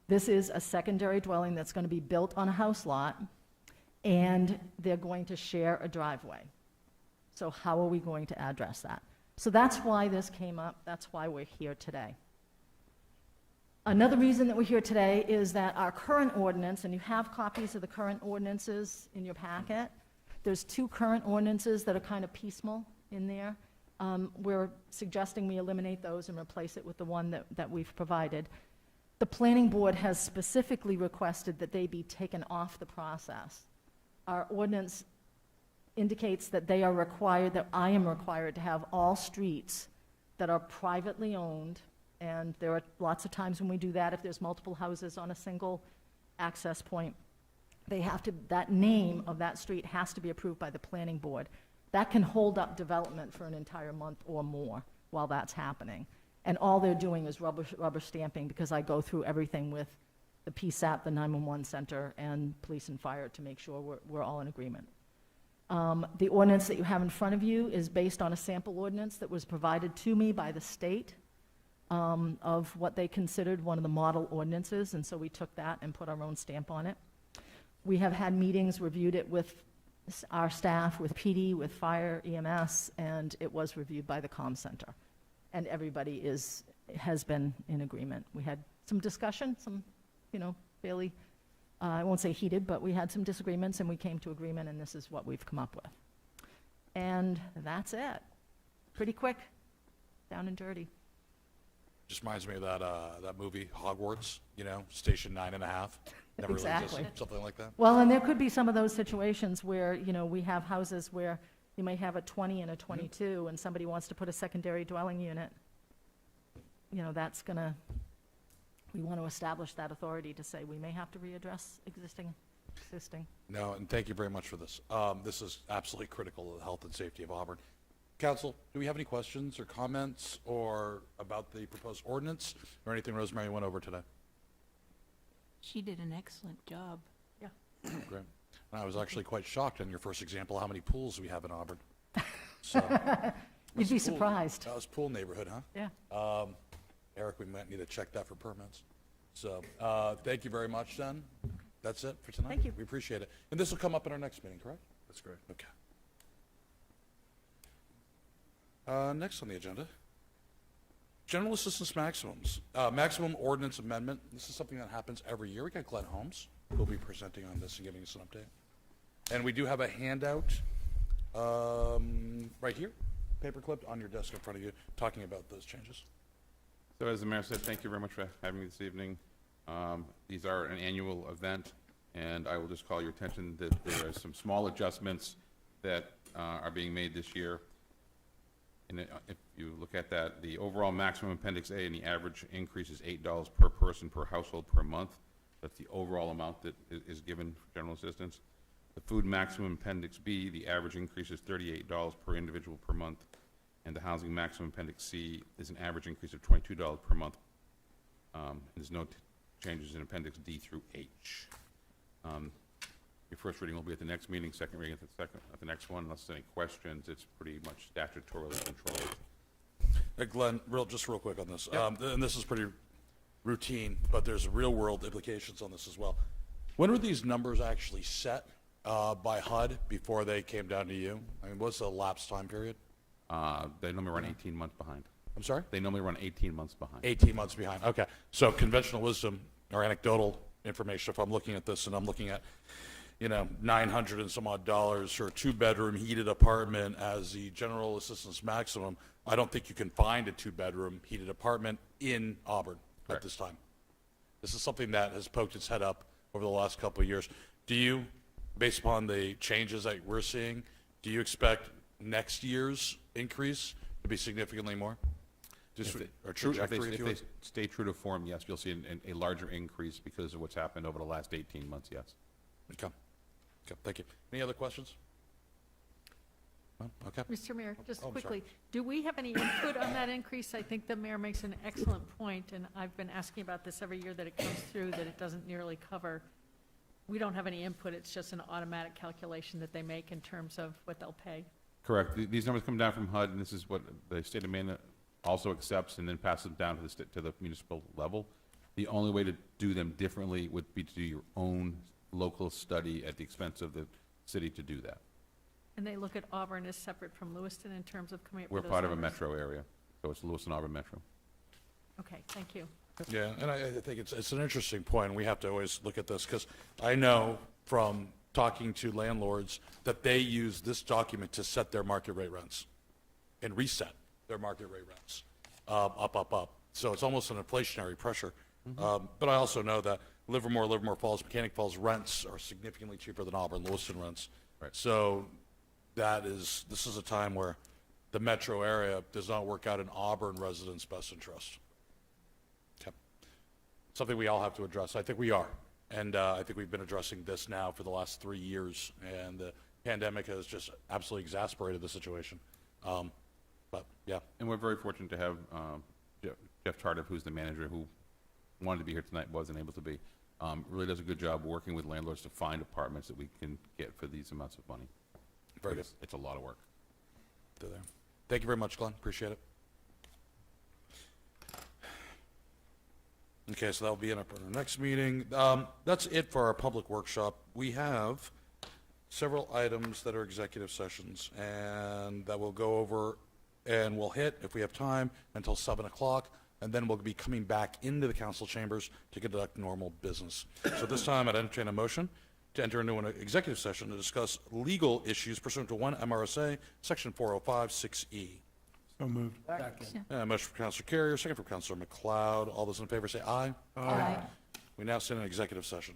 This is a secondary dwelling that's going to be built on a house lot, and they're going to share a driveway. So how are we going to address that? So that's why this came up. That's why we're here today. Another reason that we're here today is that our current ordinance, and you have copies of the current ordinances in your packet, there's 2 current ordinances that are kind of piecemeal in there. We're suggesting we eliminate those and replace it with the one that we've provided. The planning board has specifically requested that they be taken off the process. Our ordinance indicates that they are required, that I am required to have all streets that are privately owned, and there are lots of times when we do that, if there's multiple houses on a single access point, that name of that street has to be approved by the planning board. That can hold up development for an entire month or more while that's happening. And all they're doing is rubber stamping, because I go through everything with the PSAP, the 911 center, and police and fire to make sure we're all in agreement. The ordinance that you have in front of you is based on a sample ordinance that was provided to me by the state of what they considered one of the model ordinances, and so we took that and put our own stamp on it. We have had meetings, reviewed it with our staff, with PD, with fire, EMS, and it was reviewed by the comm center. And everybody has been in agreement. We had some discussion, some, fairly, I won't say heated, but we had some disagreements, and we came to agreement, and this is what we've come up with. And that's it. Pretty quick, down and dirty. Just reminds me of that movie, Hogwarts, Station 9.5. Never really Exactly. existed, something like that. Well, and there could be some of those situations where, we have houses where you may have a 20 and a 22, and somebody wants to put a secondary dwelling unit. That's we want to establish that authority to say we may have to readdress existing. No, and thank you very much for this. This is absolutely critical to the health and safety of Auburn. Council, do we have any questions or comments or about the proposed ordinance or anything Rosemary went over today? She did an excellent job. Great. And I was actually quite shocked in your first example how many pools we have in Auburn. So, You'd be Pool- surprised. That was pool neighborhood, huh? Yeah. Eric, we might need to check that for permits. So, thank you very much, then. That's it for tonight. Thank you. We appreciate it. And this will come up in our next meeting, correct? That's correct. Okay. Next on the agenda, general assistance maximums. Maximum ordinance amendment. This is something that happens every year. We got Glenn Holmes, who will be presenting on this and giving us an update. And we do have a handout right here, paperclipped on your desk in front of you, talking about those changes. So as the mayor said, thank you very much for having me this evening. These are an annual event, and I will just call your attention that there are some small adjustments that are being made this year. And if you look at that, the overall maximum Appendix A and the average increase is $8 per person per household per month. That's the overall amount that is given for general assistance. The food maximum Appendix B, the average increase is $38 per individual per month. And the housing maximum Appendix C is an average increase of $22 per month. There's no changes in Appendix D through H. Your first reading will be at the next meeting, second reading at the next one. Unless there's any questions, it's pretty much statutorily controlled. Glenn, just real quick on this. And this is pretty routine, but there's real-world implications on this as well. When were these numbers actually set by HUD before they came down to you? I mean, what's the elapsed time period? They normally run 18 months behind. I'm sorry? They normally run 18 months behind. 18 months behind. Okay. So conventional wisdom or anecdotal information, if I'm looking at this and I'm looking at, $900 and some odd for a two-bedroom heated apartment as the general assistance maximum, I don't think you can find a two-bedroom heated apartment in Auburn at this time. This is something that has poked its head up over the last couple of years. Do you, based upon the changes that we're seeing, do you expect next year's increase to be significantly more? Just or trajectory, if you If will? they stay true to form, yes, you'll see a larger increase because of what's happened over the last 18 months, yes. Okay. Okay, thank you. Any other questions? No? Okay. Mr. Mayor, just Oh, I'm sorry. quickly, do we have any input on that increase? I think the mayor makes an excellent point, and I've been asking about this every year that it comes through, that it doesn't nearly cover. We don't have any input, it's just an automatic calculation that they make in terms of what they'll pay. Correct. These numbers come down from HUD, and this is what the state of Maine also accepts and then passes down to the municipal level. The only way to do them differently would be to do your own local study at the expense of the city to do that. And they look at Auburn as separate from Lewiston in terms of coming up We're with those part of a numbers? metro area, so it's Lewis and Auburn Metro. Okay, thank you. Yeah, and I think it's an interesting point. We have to always look at this because I know from talking to landlords that they use this document to set their market rate rents and reset their market rate rents up. So it's almost an inflationary pressure. But I also know that Livermore Falls, Mechanic Falls rents are significantly cheaper than Auburn, Lewiston rents. Right. So this is a time where the metro area does not work out in Auburn residents' best interest. Okay. Something we all have to address. I think we are. And I think we've been addressing this now for the last 3 years, and the pandemic has just absolutely exasperated the situation. But, yeah. And we're very fortunate to have Jeff Tardiff, who's the manager, who wanted to be here tonight, wasn't able to be. really does a good job working with landlords to find apartments that we can get for these amounts of money. Very good. It's a lot of work. They're there. Thank you very much, Glenn. Appreciate it. Okay, so that'll be in our next meeting. That's it for our public workshop. We have several items that are executive sessions, and that we'll go over and we'll hit, if we have time, until 7 o'clock, and then we'll be coming back into the council chambers to conduct normal business. So this time, I'd entertain a motion to enter into an executive session to discuss legal issues pursuant to 1 MRSA, Section 405, 6E. Motion from Councilor Carrier, second from Councilor McLeod. All those in favor say aye. Aye. We now stand in executive session.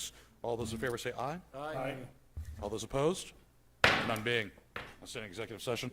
Appendix. All those in favor say aye. Aye. All those opposed? None being. I'll stand in executive session.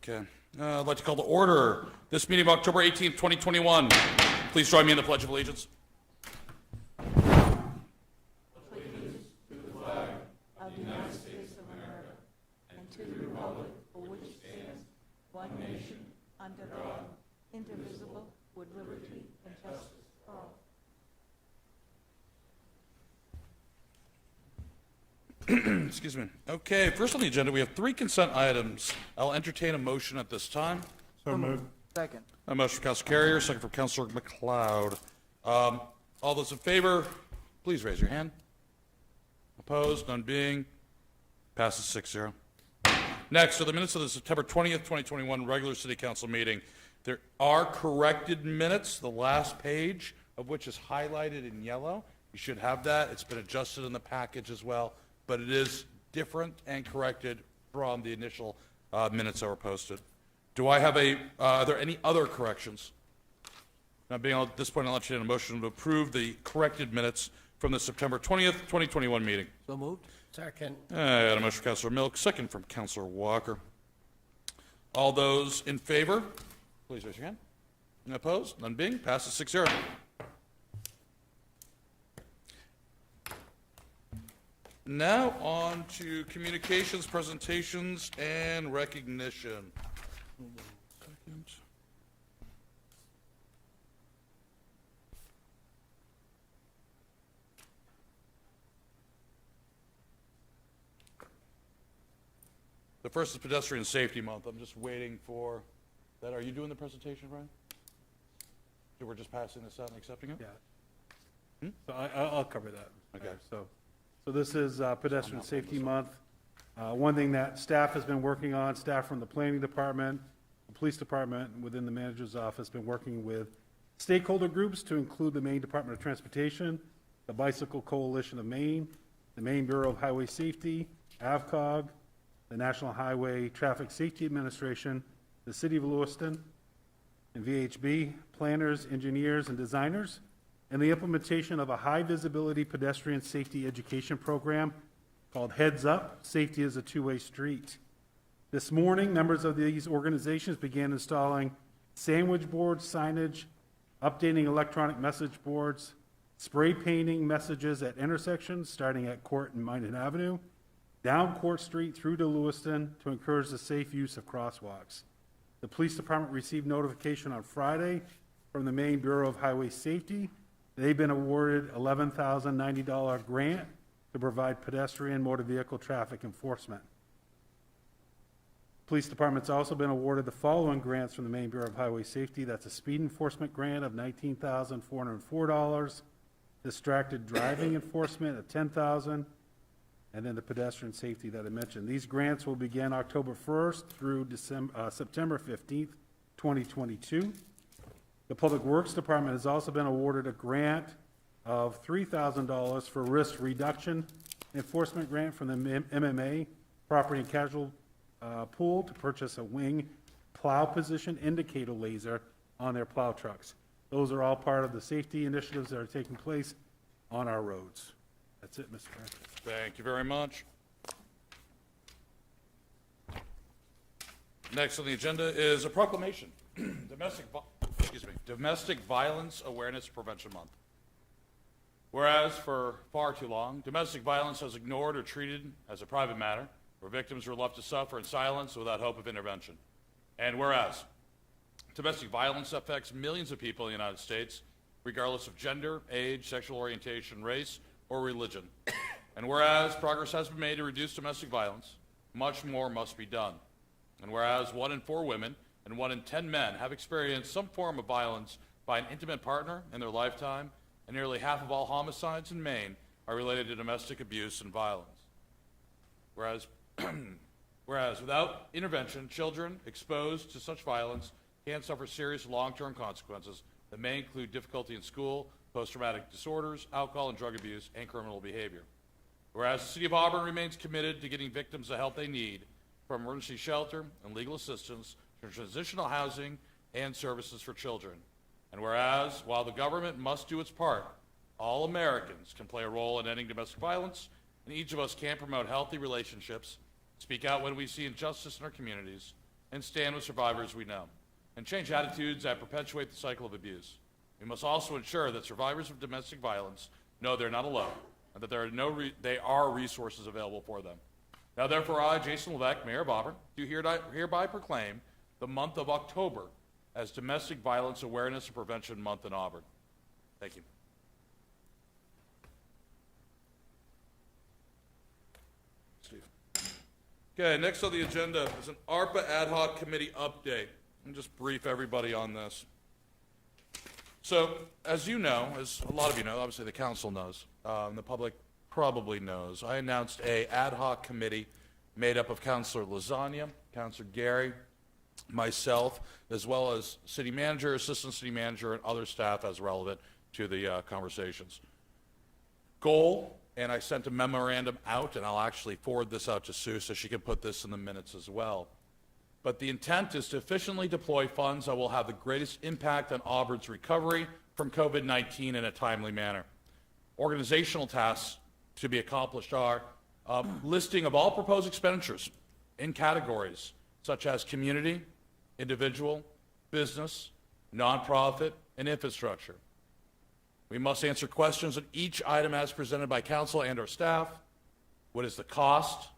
Okay. I'd like to call to order this meeting of October 18th, 2021. Please join me in the Pledge of Allegiance. Under God, indivisible, with liberty and justice for all. Excuse me. Okay, first on the agenda, we have 3 consent items. I'll entertain a motion at this time. Second. A motion from Councilor Carrier, second from Councilor McLeod. All those in favor, please raise your hand. Opposed, none being, passes 6-0. Next are the minutes of the September 20th, 2021 regular city council meeting. There are corrected minutes, the last page of which is highlighted in yellow. You should have that. It's been adjusted in the package as well, but it is different and corrected from the initial minutes that were posted. Do I have are there any other corrections? Now, being at this point, I'll entertain a motion to approve the corrected minutes from the September 20th, 2021 meeting. So moved. Second. I got a motion from Councilor Milk, second from Councilor Walker. All those in favor, please raise your hand. And opposed? None being, passes 6-0. Now on to communications, presentations, and recognition. Hold on a second. The first is Pedestrian Safety Month. I'm just waiting for that. Are you doing the presentation, Brian? So we're just passing this out and accepting it? Yeah. So I'll cover that. Okay. So this is Pedestrian Safety Month. One thing that staff has been working on, staff from the planning department, the police department, and within the manager's office, been working with stakeholder groups to include the Maine Department of Transportation, the Bicycle Coalition of Maine, the Maine Bureau of Highway Safety, AvCog, the National Highway Traffic Safety Administration, the City of Lewiston, and VHB, planners, engineers, and designers, and the implementation of a high-visibility pedestrian safety education program called Heads Up, Safety is a Two-Way Street. This morning, members of these organizations began installing sandwich boards, signage, updating electronic message boards, spray painting messages at intersections, starting at Court and Minden Avenue, down Court Street through to Lewiston to encourage the safe use of crosswalks. The police department received notification on Friday from the Maine Bureau of Highway Safety. They've been awarded $11,090 grant to provide pedestrian motor vehicle traffic enforcement. Police department's also been awarded the following grants from the Maine Bureau of Highway Safety. That's a speed enforcement grant of $19,404, distracted driving enforcement of $10,000, and then the pedestrian safety that I mentioned. These grants will begin October 1st through September 15th, 2022. The Public Works Department has also been awarded a grant of $3,000 for risk reduction enforcement grant from the MMA Property and Casualty Pool to purchase a wing plow position indicator laser on their plow trucks. Those are all part of the safety initiatives that are taking place on our roads. That's it, Mr. Chairman. Thank you very much. Next on the agenda is a proclamation, Domestic Violence Awareness Prevention Month. Whereas for far too long, domestic violence has ignored or treated as a private matter, where victims were left to suffer in silence without hope of intervention. And whereas domestic violence affects millions of people in the United States, regardless of gender, age, sexual orientation, race, or religion. And whereas progress has been made to reduce domestic violence, much more must be done. And whereas 1 in 4 women and 1 in 10 men have experienced some form of violence by an intimate partner in their lifetime, and nearly half of all homicides in Maine are related to domestic abuse and violence. Whereas without intervention, children exposed to such violence can suffer serious long-term consequences that may include difficulty in school, post-traumatic disorders, alcohol and drug abuse, and criminal behavior. Whereas the City of Auburn remains committed to getting victims the help they need, from emergency shelter and legal assistance to transitional housing and services for children. And whereas, while the government must do its part, all Americans can play a role in ending domestic violence, and each of us can promote healthy relationships, speak out when we see injustice in our communities, and stand with survivors we know, and change attitudes that perpetuate the cycle of abuse. We must also ensure that survivors of domestic violence know they're not alone, and that there are resources available for them. Now therefore, I, Jason Levesque, Mayor of Auburn, do hereby proclaim the month of October as Domestic Violence Awareness and Prevention Month in Auburn. Thank you. Steve. Okay, next on the agenda is an ARPA Ad Hoc Committee update. I'll just brief everybody on this. So, as you know, as a lot of you know, obviously the council knows, the public probably knows, I announced a ad hoc committee made up of Councilor Lasagna, Councilor Gary, myself, as well as city manager, assistant city manager, and other staff as relevant to the conversations. Goal, and I sent a memorandum out, and I'll actually forward this out to Sue so she can put this in the minutes as well. But the intent is to efficiently deploy funds that will have the greatest impact on Auburn's recovery from COVID-19 in a timely manner. Organizational tasks to be accomplished are listing of all proposed expenditures in categories such as community, individual, business, nonprofit, and infrastructure. We must answer questions on each item as presented by council and/or staff. What is the cost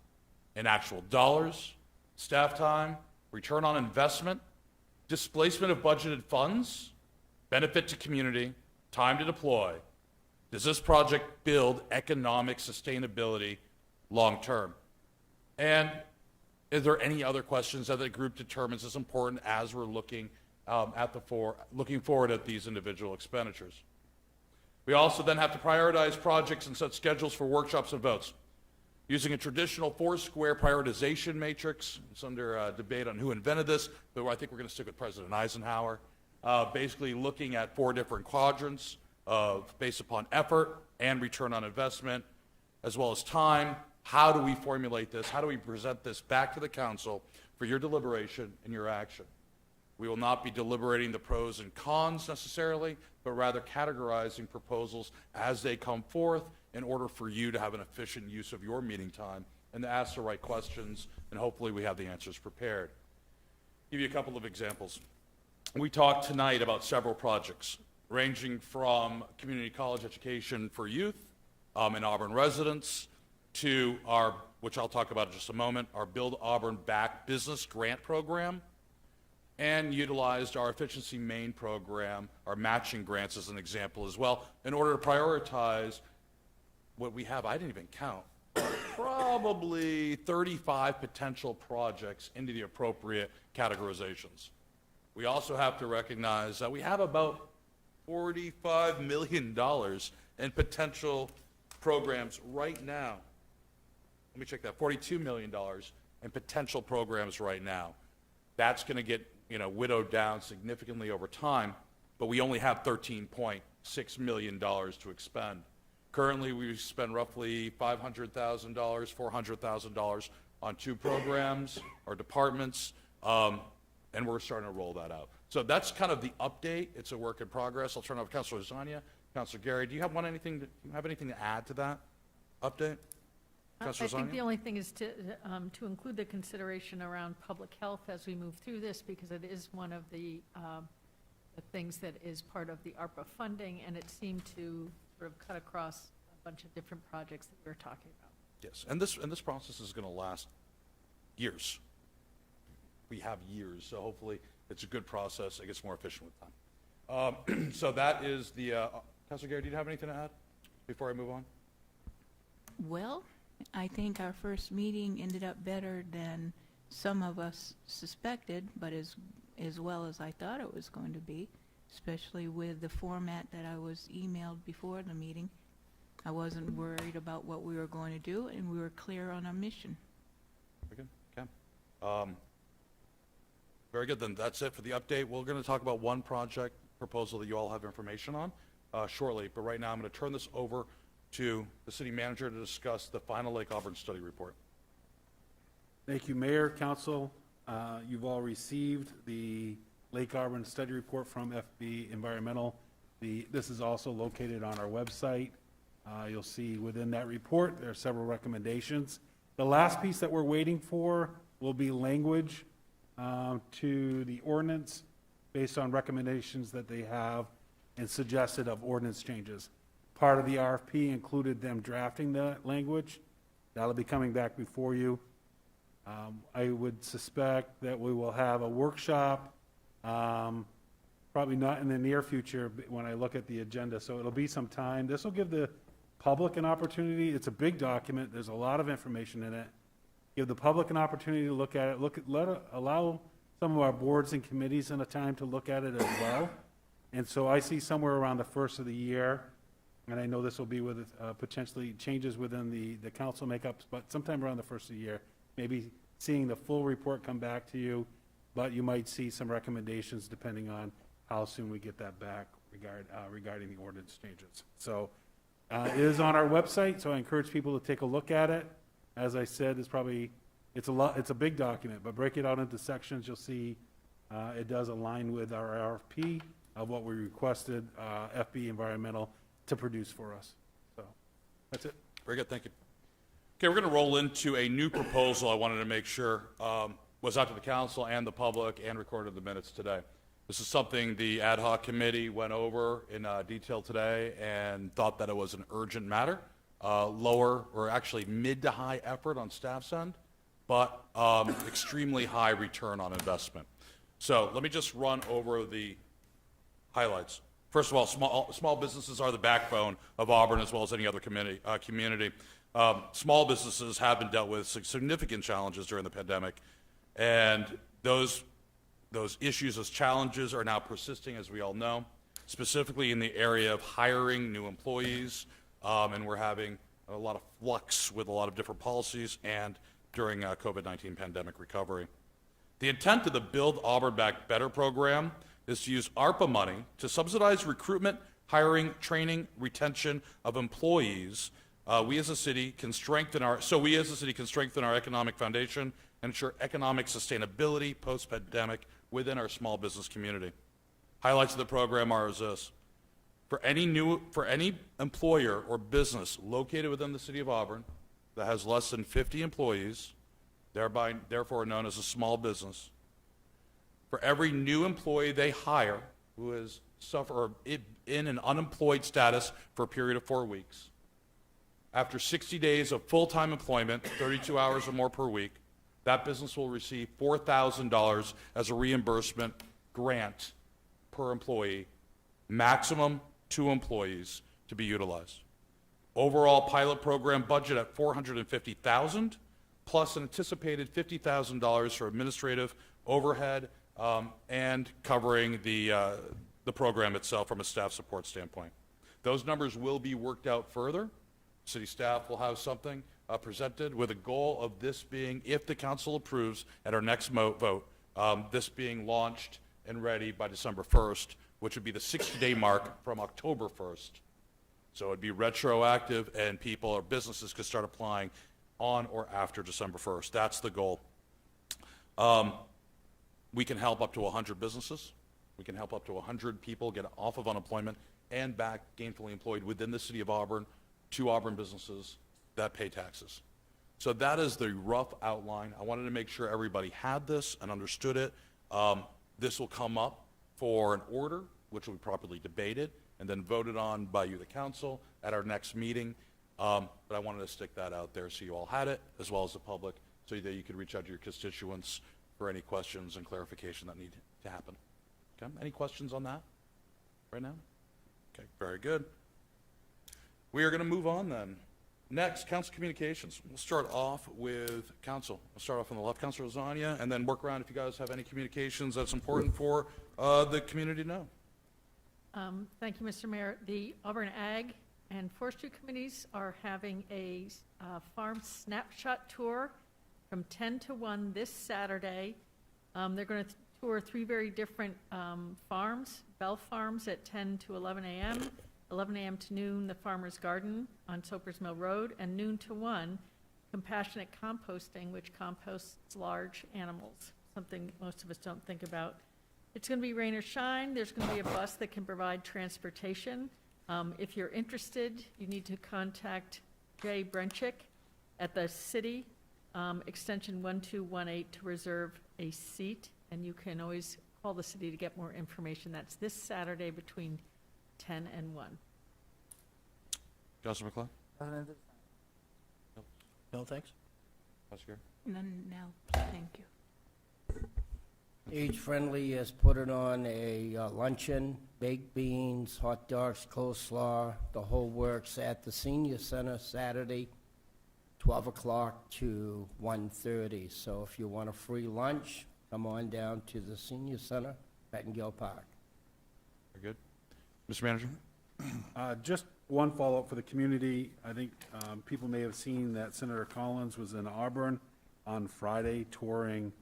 in actual dollars, staff time, return on investment, displacement of budgeted funds, benefit to community, time to deploy? Does this project build economic sustainability long-term? And is there any other questions that the group determines is important as we're looking forward at these individual expenditures? We also then have to prioritize projects and set schedules for workshops and votes. Using a traditional four-square prioritization matrix, it's under debate on who invented this, but I think we're going to stick with President Eisenhower. Basically looking at 4 different quadrants based upon effort and return on investment, as well as time. How do we formulate this? How do we present this back to the council for your deliberation and your action? We will not be deliberating the pros and cons necessarily, but rather categorizing proposals as they come forth in order for you to have an efficient use of your meeting time and to ask the right questions, and hopefully we have the answers prepared. Give you a couple of examples. We talked tonight about several projects, ranging from community college education for youth and Auburn residents to our, which I'll talk about in just a moment, our Build Auburn Back business grant program, and utilized our Efficiency Maine program, our matching grants as an example as well, in order to prioritize what we have. I didn't even count. Probably 35 potential projects into the appropriate categorizations. We also have to recognize that we have about $45 million in potential programs right now. Let me check that, $42 million in potential programs right now. That's going to get, widowed down significantly over time, but we only have $13.6 million to expend. Currently, we spend roughly $500,000, $400,000 on 2 programs or departments, and we're starting to roll that out. So that's kind of the update. It's a work in progress. I'll turn it over to Councilor Lasagna. Councilor Gary, do you have anything to add to that update? I think the only thing is to include the consideration around public health as we move through this, because it is one of the things that is part of the ARPA funding, and it seemed to sort of cut across a bunch of different projects that we were talking about. Yes, and this process is going to last years. We have years, so hopefully it's a good process. It gets more efficient with time. So that is the, Councilor Gary, do you have anything to add before I move on? Well, I think our first meeting ended up better than some of us suspected, but as well as I thought it was going to be, especially with the format that I was emailed before the meeting. I wasn't worried about what we were going to do, and we were clear on our mission. Very good. Okay. Very good. Then that's it for the update. We're going to talk about one project proposal that you all have information on shortly, but right now I'm going to turn this over to the city manager to discuss the final Lake Auburn study report. Thank you, Mayor, Council. You've all received the Lake Auburn study report from FB Environmental. This is also located on our website. You'll see within that report, there are several recommendations. The last piece that we're waiting for will be language to the ordinance based on recommendations that they have and suggested of ordinance changes. Part of the RFP included them drafting the language. That'll be coming back before you. I would suspect that we will have a workshop, probably not in the near future but when I look at the agenda, so it'll be some time. This will give the public an opportunity. It's a big document. There's a lot of information in it. Give the public an opportunity to look at it, allow some of our boards and committees in a time to look at it as well. And so I see somewhere around the first of the year, and I know this will be with potentially changes within the council makeups, but sometime around the first of the year, maybe seeing the full report come back to you, but you might see some recommendations depending on how soon we get that back regarding the ordinance changes. So it is on our website, so I encourage people to take a look at it. As I said, it's a big document, but break it out into sections, you'll see it does align with our RFP of what we requested FB Environmental to produce for us. So that's it. Very good, thank you. Okay, we're going to roll into a new proposal I wanted to make sure was out to the council and the public and recorded in the minutes today. This is something the ad hoc committee went over in detail today and thought that it was an urgent matter, lower or actually mid to high effort on staff's end, but extremely high return on investment. So let me just run over the highlights. First of all, small businesses are the backbone of Auburn as well as any other community. Small businesses have been dealt with significant challenges during the pandemic, and those issues, those challenges are now persisting, as we all know, specifically in the area of hiring new employees, and we're having a lot of flux with a lot of different policies and during COVID-19 pandemic recovery. The intent of the Build Auburn Back Better program is to use ARPA money to subsidize recruitment, hiring, training, retention of employees. We as a city can strengthen our economic foundation and ensure economic sustainability post-pandemic within our small business community. Highlights of the program are as this. For any employer or business located within the city of Auburn that has less than 50 employees, therefore known as a small business, for every new employee they hire who is in an unemployed status for a period of 4 weeks, after 60 days of full-time employment, 32 hours or more per week, that business will receive $4,000 as a reimbursement grant per employee, maximum 2 employees to be utilized. Overall pilot program budget at $450,000, plus an anticipated $50,000 for administrative overhead and covering the program itself from a staff support standpoint. Those numbers will be worked out further. City staff will have something presented with a goal of this being, if the council approves at our next vote, this being launched and ready by December 1st, which would be the 60-day mark from October 1st. So it'd be retroactive and people or businesses could start applying on or after December 1st. That's the goal. We can help up to 100 businesses. We can help up to 100 people get off of unemployment and back gainfully employed within the city of Auburn, to Auburn businesses that pay taxes. So that is the rough outline. I wanted to make sure everybody had this and understood it. This will come up for an order, which will be properly debated and then voted on by you, the council, at our next meeting. But I wanted to stick that out there so you all had it, as well as the public, so that you could reach out to your constituents for any questions and clarification that need to happen. Okay, any questions on that right now? Okay, very good. We are going to move on then. Next, council communications. We'll start off with council. We'll start off on the left, Councilor Lasagna, and then work around if you guys have any communications that's important for the community to know. Thank you, Mr. Mayor. The Auburn Ag and Forestry Committees are having a farm snapshot tour from 10 to 1 this Saturday. They're going to tour 3 very different farms. Bell Farms at 10 to 11 a.m., 11 a.m. to noon, the Farmer's Garden on Soapers Mill Road, and noon to 1, Compassionate Composting, which composts large animals, something most of us don't think about. It's going to be rain or shine. There's going to be a bus that can provide transportation. If you're interested, you need to contact Jay Brenchick at the city, extension 1218, to reserve a seat, and you can always call the city to get more information. That's this Saturday between 10 and 1. Councilor McLeod? No, thanks. Councilor Gary? None now, thank you. Age Friendly is putting on a luncheon, baked beans, hot dogs, coleslaw, the whole works at the senior center Saturday, 12 o'clock to 1:30. So if you want a free lunch, come on down to the senior center, Pettingill Park. Very good. Mr. Manager? Just one follow-up for the community. I think people may have seen that Senator Collins was in Auburn on Friday touring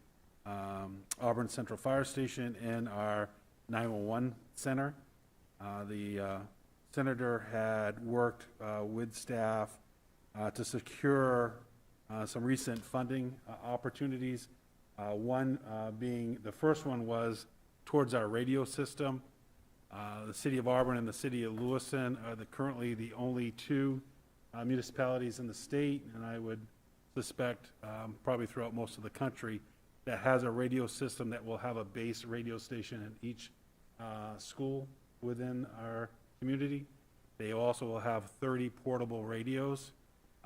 Auburn Central Fire Station and our 911 center. The senator had worked with staff to secure some recent funding opportunities. One being, the first one was towards our radio system. The City of Auburn and the City of Lewiston are currently the only two municipalities in the state, and I would suspect probably throughout most of the country, that has a radio system that will have a base radio station in each school within our community. They also will have 30 portable radios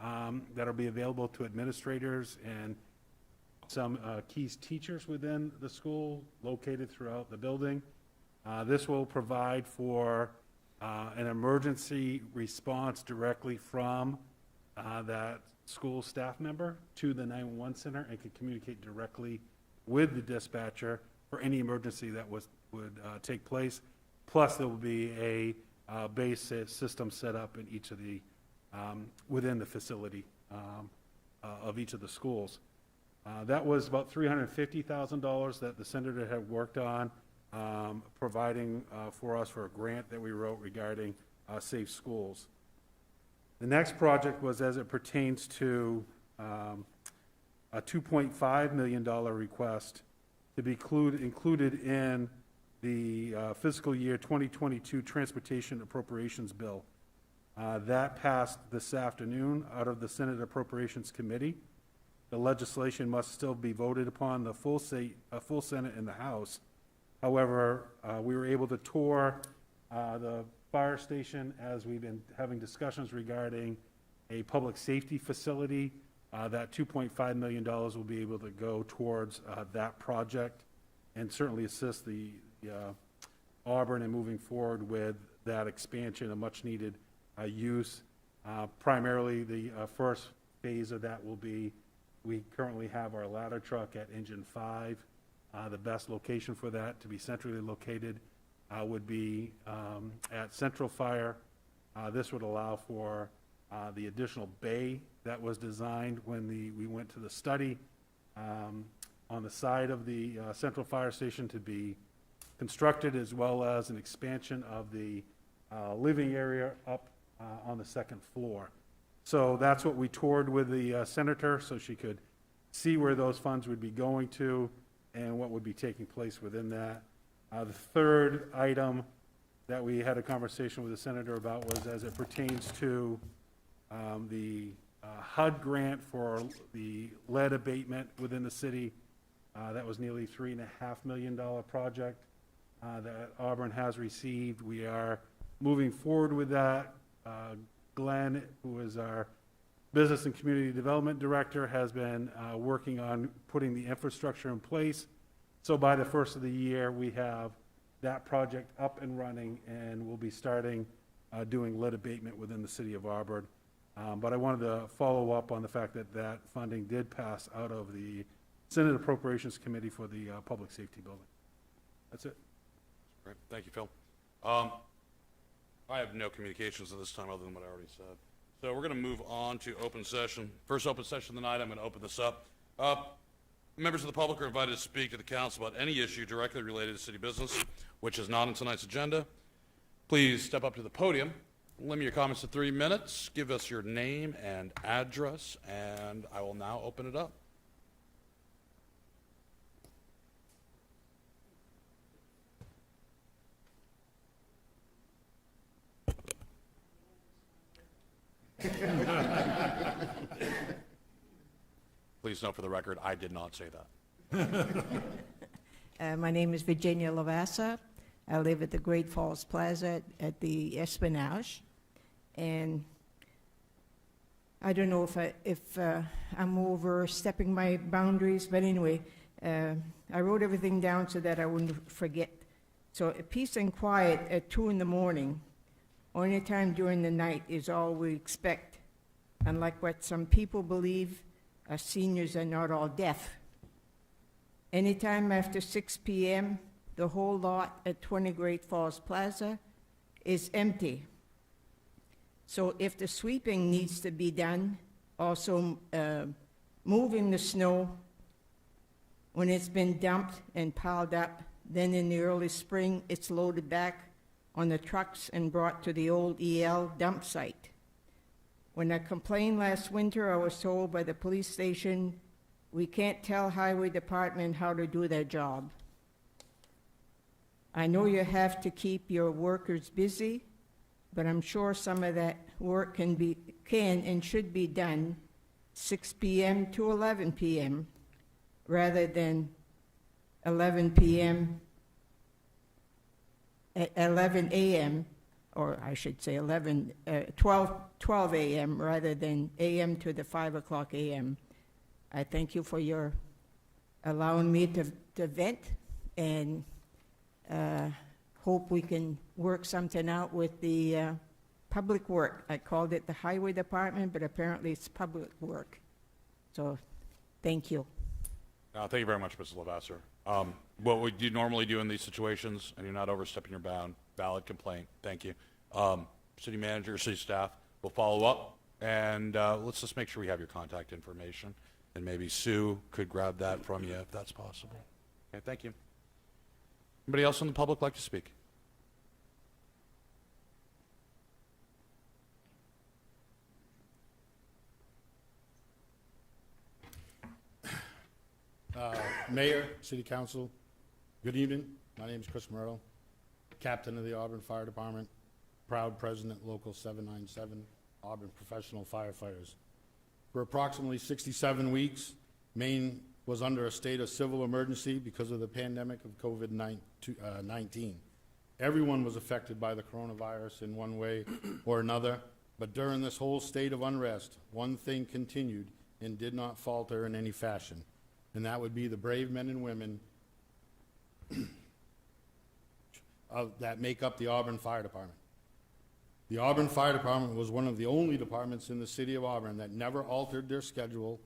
that will be available to administrators and some key teachers within the school located throughout the building. This will provide for an emergency response directly from that school staff member to the 911 center and can communicate directly with the dispatcher for any emergency that would take place. Plus, there will be a base system set up in each of the, within the facility of each of the schools. That was about $350,000 that the senator had worked on, providing for us for a grant that we wrote regarding safe schools. The next project was as it pertains to a $2.5 million request to be included in the fiscal year 2022 Transportation Appropriations Bill. That passed this afternoon out of the Senate Appropriations Committee. The legislation must still be voted upon the full Senate and the House. However, we were able to tour the fire station as we've been having discussions regarding a public safety facility. That $2.5 million will be able to go towards that project and certainly assist the Auburn in moving forward with that expansion, a much-needed use. Primarily, the first phase of that will be, we currently have our ladder truck at Engine 5. The best location for that to be centrally located would be at Central Fire. This would allow for the additional bay that was designed when we went to the study on the side of the Central Fire Station to be constructed, as well as an expansion of the living area up on the second floor. So that's what we toured with the senator, so she could see where those funds would be going to and what would be taking place within that. The third item that we had a conversation with the senator about was as it pertains to the HUD grant for the lead abatement within the city. That was nearly $3.5 million project that Auburn has received. We are moving forward with that. Glenn, who is our Business and Community Development Director, has been working on putting the infrastructure in place. So by the first of the year, we have that project up and running, and we'll be starting doing lead abatement within the city of Auburn. But I wanted to follow up on the fact that that funding did pass out of the Senate Appropriations Committee for the Public Safety Building. That's it. Great. Thank you, Phil. I have no communications at this time other than what I already said. So we're going to move on to open session. First open session of the night, I'm going to open this up. Members of the public are invited to speak to the council about any issue directly related to city business, which is not on tonight's agenda. Please step up to the podium, limit your comments to 3 minutes, give us your name and address, and I will now open it up. Please note for the record, I did not say that. My name is Virginia Lavassa. I live at the Great Falls Plaza at the Espionage. And I don't know if I'm overstepping my boundaries, but anyway, I wrote everything down so that I wouldn't forget. So peace and quiet at 2 in the morning, or any time during the night, is all we expect. Unlike what some people believe, seniors are not all deaf. Anytime after 6 p.m., the whole lot at 20 Great Falls Plaza is empty. So if the sweeping needs to be done, also moving the snow when it's been dumped and piled up, then in the early spring, it's loaded back on the trucks and brought to the old EL dump site. When I complained last winter, I was told by the police station, we can't tell highway department how to do their job. I know you have to keep your workers busy, but I'm sure some of that work can and should be done 6 p.m. to 11 p.m. rather than 11 p.m. at 11 a.m., or I should say 12 a.m. rather than a.m. to the 5 o'clock a.m. I thank you for your allowing me to vent, and hope we can work something out with the public work. I called it the highway department, but apparently it's public work. So, thank you. Thank you very much, Mrs. Lavasser. What would you normally do in these situations, and you're not overstepping your bound, valid complaint, thank you. City manager, city staff will follow up, and let's just make sure we have your contact information, and maybe Sue could grab that from you if that's possible. Okay, thank you. Anybody else in the public like to speak? Mayor, City Council, good evening. My name is Chris Myrtle, Captain of the Auburn Fire Department, proud President, Local 797, Auburn Professional Firefighters. For approximately 67 weeks, Maine was under a state of civil emergency because of the pandemic of COVID-19. Everyone was affected by the coronavirus in one way or another, but during this whole state of unrest, one thing continued and did not falter in any fashion, and that would be the brave men and women that make up the Auburn Fire Department. The Auburn Fire Department was one of the only departments in the city of Auburn that never altered their schedule,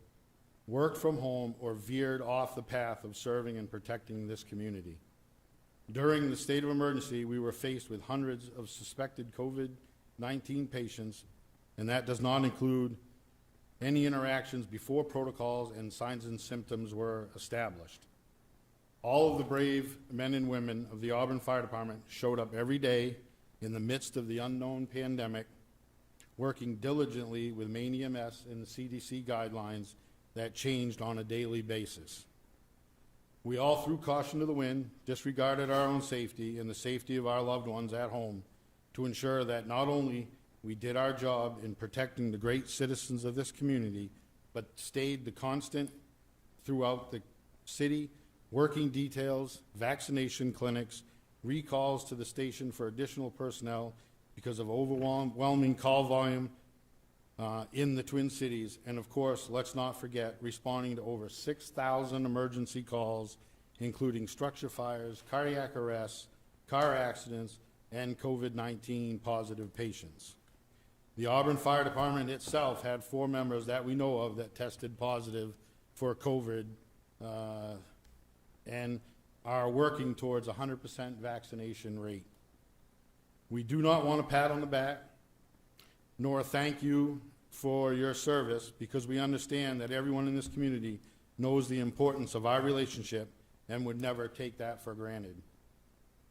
worked from home, or veered off the path of serving and protecting this community. During the state of emergency, we were faced with hundreds of suspected COVID-19 patients, and that does not include any interactions before protocols and signs and symptoms were established. All of the brave men and women of the Auburn Fire Department showed up every day in the midst of the unknown pandemic, working diligently with Maine EMS and the CDC guidelines that changed on a daily basis. We all threw caution to the wind, disregarded our own safety and the safety of our loved ones at home to ensure that not only we did our job in protecting the great citizens of this community, but stayed the constant throughout the city, working details, vaccination clinics, recalls to the station for additional personnel because of overwhelming call volume in the Twin Cities, and of course, let's not forget, responding to over 6,000 emergency calls, including structure fires, cardiac arrests, car accidents, and COVID-19 positive patients. The Auburn Fire Department itself had 4 members that we know of that tested positive for COVID and are working towards a 100% vaccination rate. We do not want a pat on the back, nor a thank you for your service, because we understand that everyone in this community knows the importance of our relationship and would never take that for granted.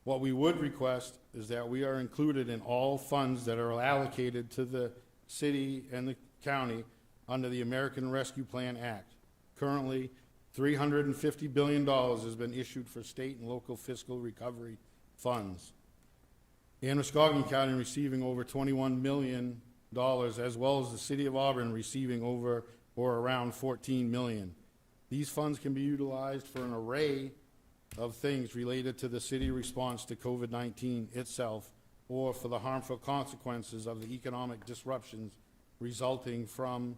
What we would request is that we are included in all funds that are allocated to the city and the county under the American Rescue Plan Act. Currently, $350 billion has been issued for state and local fiscal recovery funds. Androscoggin County receiving over $21 million, as well as the city of Auburn receiving over or around $14 million. These funds can be utilized for an array of things related to the city response to COVID-19 itself, or for the harmful consequences of the economic disruptions resulting from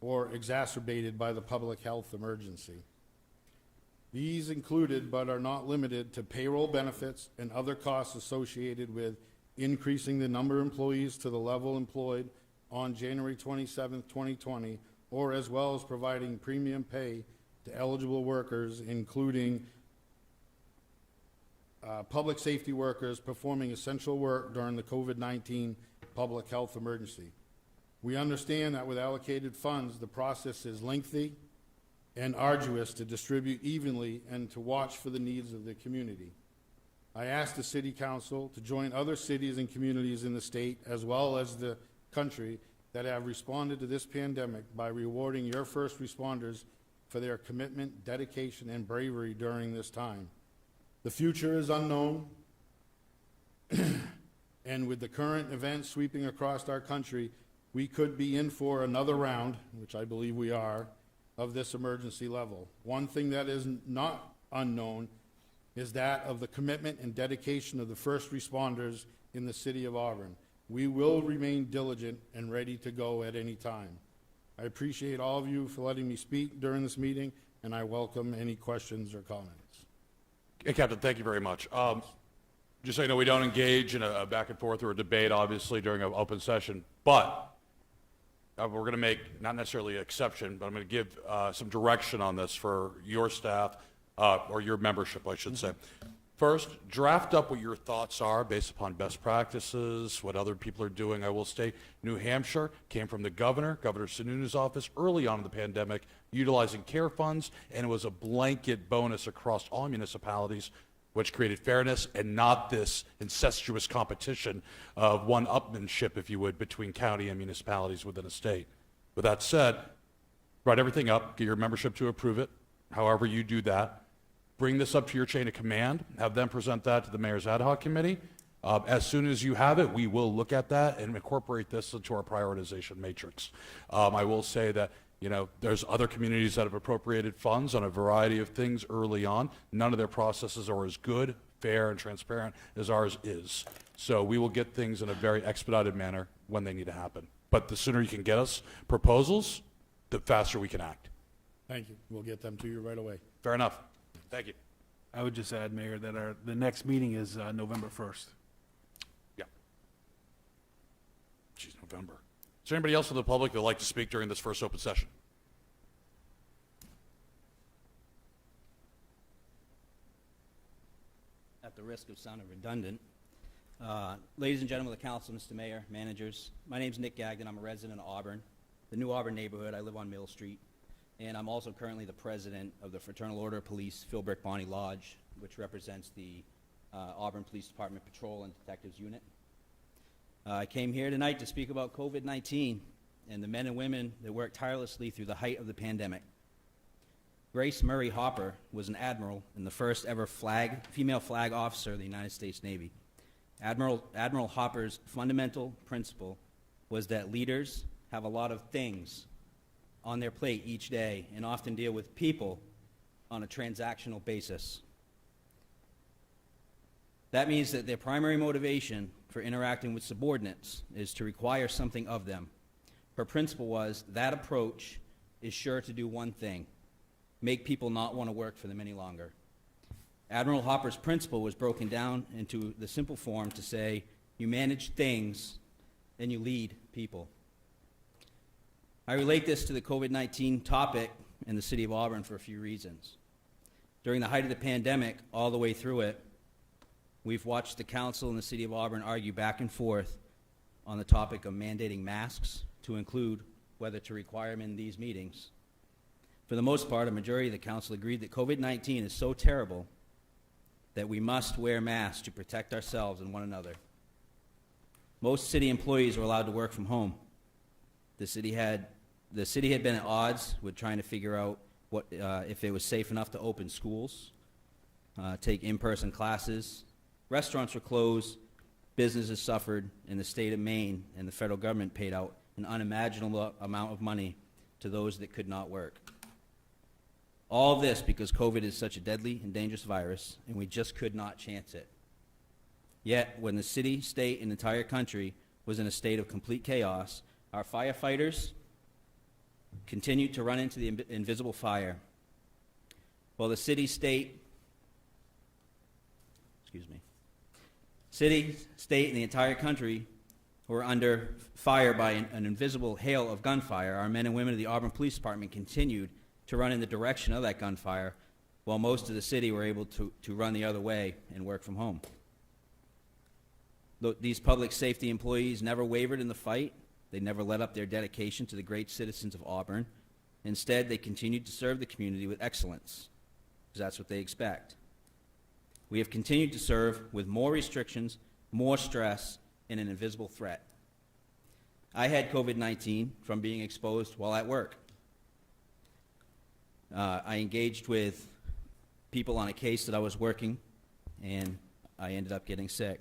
or exacerbated by the public health emergency. These included, but are not limited to, payroll benefits and other costs associated with increasing the number of employees to the level employed on January 27, 2020, or as well as providing premium pay to eligible workers, including public safety workers performing essential work during the COVID-19 public health emergency. We understand that with allocated funds, the process is lengthy and arduous to distribute evenly and to watch for the needs of the community. I ask the City Council to join other cities and communities in the state, as well as the country, that have responded to this pandemic by rewarding your first responders for their commitment, dedication, and bravery during this time. The future is unknown, and with the current events sweeping across our country, we could be in for another round, which I believe we are, of this emergency level. One thing that is not unknown is that of the commitment and dedication of the first responders in the city of Auburn. We will remain diligent and ready to go at any time. I appreciate all of you for letting me speak during this meeting, and I welcome any questions or comments. Hey, Captain, thank you very much. Just so you know, we don't engage in a back and forth or a debate, obviously, during an open session, but we're going to make, not necessarily an exception, but I'm going to give some direction on this for your staff, or your membership, I should say. First, draft up what your thoughts are based upon best practices, what other people are doing. I will state New Hampshire came from the Governor Sununu's office early on in the pandemic, utilizing care funds, and it was a blanket bonus across all municipalities, which created fairness and not this incestuous competition of one-upmanship, if you would, between county and municipalities within a state. With that said, write everything up, get your membership to approve it, however you do that. Bring this up to your chain of command, have them present that to the mayor's ad hoc committee. As soon as you have it, we will look at that and incorporate this into our prioritization matrix. I will say that, you know, there's other communities that have appropriated funds on a variety of things early on. None of their processes are as good, fair, and transparent as ours is. So we will get things in a very expedited manner when they need to happen. But the sooner you can get us proposals, the faster we can act. Thank you. We'll get them to you right away. Fair enough. Thank you. I would just add, Mayor, that the next meeting is November 1st. Yeah. Geez, November. Is there anybody else in the public that would like to speak during this first open session? At the risk of sounding redundant, ladies and gentlemen of the council, Mr. Mayor, managers, my name's Nick Gagnon. I'm a resident of Auburn, the New Auburn neighborhood. I live on Mill Street. And I'm also currently the president of the Fraternal Order of Police Philbrick Bonnie Lodge, which represents the Auburn Police Department Patrol and Detectives Unit. I came here tonight to speak about COVID-19 and the men and women that worked tirelessly through the height of the pandemic. Grace Murray Hopper was an admiral and the first ever female flag officer of the United States Navy. Admiral Hopper's fundamental principle was that leaders have a lot of things on their plate each day and often deal with people on a transactional basis. That means that their primary motivation for interacting with subordinates is to require something of them. Her principle was that approach is sure to do one thing: make people not want to work for them any longer. Admiral Hopper's principle was broken down into the simple form to say, you manage things and you lead people. I relate this to the COVID-19 topic in the city of Auburn for a few reasons. During the height of the pandemic, all the way through it, we've watched the council and the city of Auburn argue back and forth on the topic of mandating masks to include whether to require them in these meetings. For the most part, a majority of the council agreed that COVID-19 is so terrible that we must wear masks to protect ourselves and one another. Most city employees were allowed to work from home. The city had been at odds with trying to figure out if it was safe enough to open schools, take in-person classes. Restaurants were closed, businesses suffered, and the state of Maine and the federal government paid out an unimaginable amount of money to those that could not work. All this because COVID is such a deadly and dangerous virus, and we just could not chance it. Yet, when the city, state, and entire country was in a state of complete chaos, our firefighters continued to run into the invisible fire. While the city, state, and the entire country were under fire by an invisible hail of gunfire, our men and women of the Auburn Police Department continued to run in the direction of that gunfire, while most of the city were able to run the other way and work from home. These public safety employees never wavered in the fight. They never let up their dedication to the great citizens of Auburn. Instead, they continued to serve the community with excellence, because that's what they expect. We have continued to serve with more restrictions, more stress, and an invisible threat. I had COVID-19 from being exposed while at work. I engaged with people on a case that I was working, and I ended up getting sick.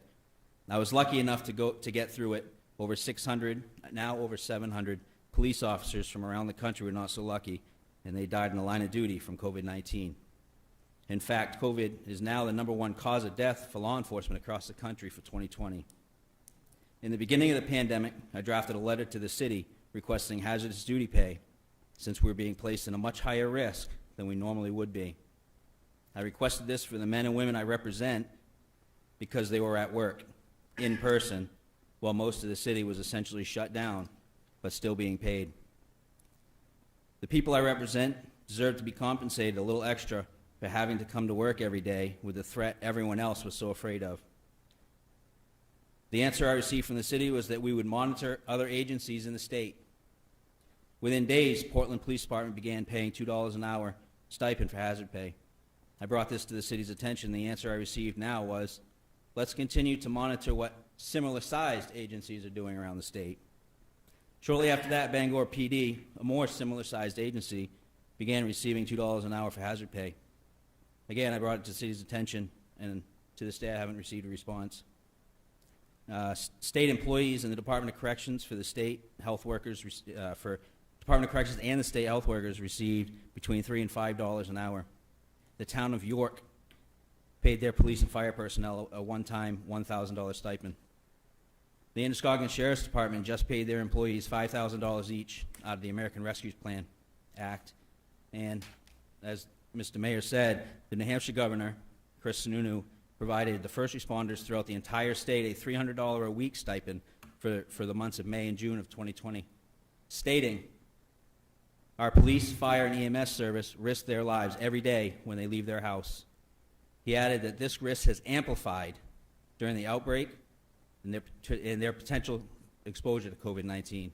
I was lucky enough to get through it. Over 600, now over 700 police officers from around the country were not so lucky, and they died in the line of duty from COVID-19. In fact, COVID is now the #1 cause of death for law enforcement across the country for 2020. In the beginning of the pandemic, I drafted a letter to the city requesting hazardous duty pay, since we were being placed in a much higher risk than we normally would be. I requested this for the men and women I represent because they were at work, in person, while most of the city was essentially shut down, but still being paid. The people I represent deserve to be compensated a little extra for having to come to work every day with the threat everyone else was so afraid of. The answer I received from the city was that we would monitor other agencies in the state. Within days, Portland Police Department began paying $2 an hour stipend for hazard pay. I brought this to the city's attention. The answer I received now was, let's continue to monitor what similar-sized agencies are doing around the state. Shortly after that, Bangor PD, a more similar-sized agency, began receiving $2 an hour for hazard pay. Again, I brought it to the city's attention, and to this day I haven't received a response. State employees in the Department of Corrections for the state health workers, Department of Corrections and the state health workers received between $3 and $5 an hour. The town of York paid their police and fire personnel a one-time $1,000 stipend. The Androscoggin Sheriff's Department just paid their employees $5,000 each out of the American Rescue Plan Act. And as Mr. Mayor said, the New Hampshire Governor, Chris Sununu, provided the first responders throughout the entire state a $300 a week stipend for the months of May and June of 2020, stating, our police, fire, and EMS service risk their lives every day when they leave their house. He added that this risk has amplified during the outbreak and their potential exposure to COVID-19.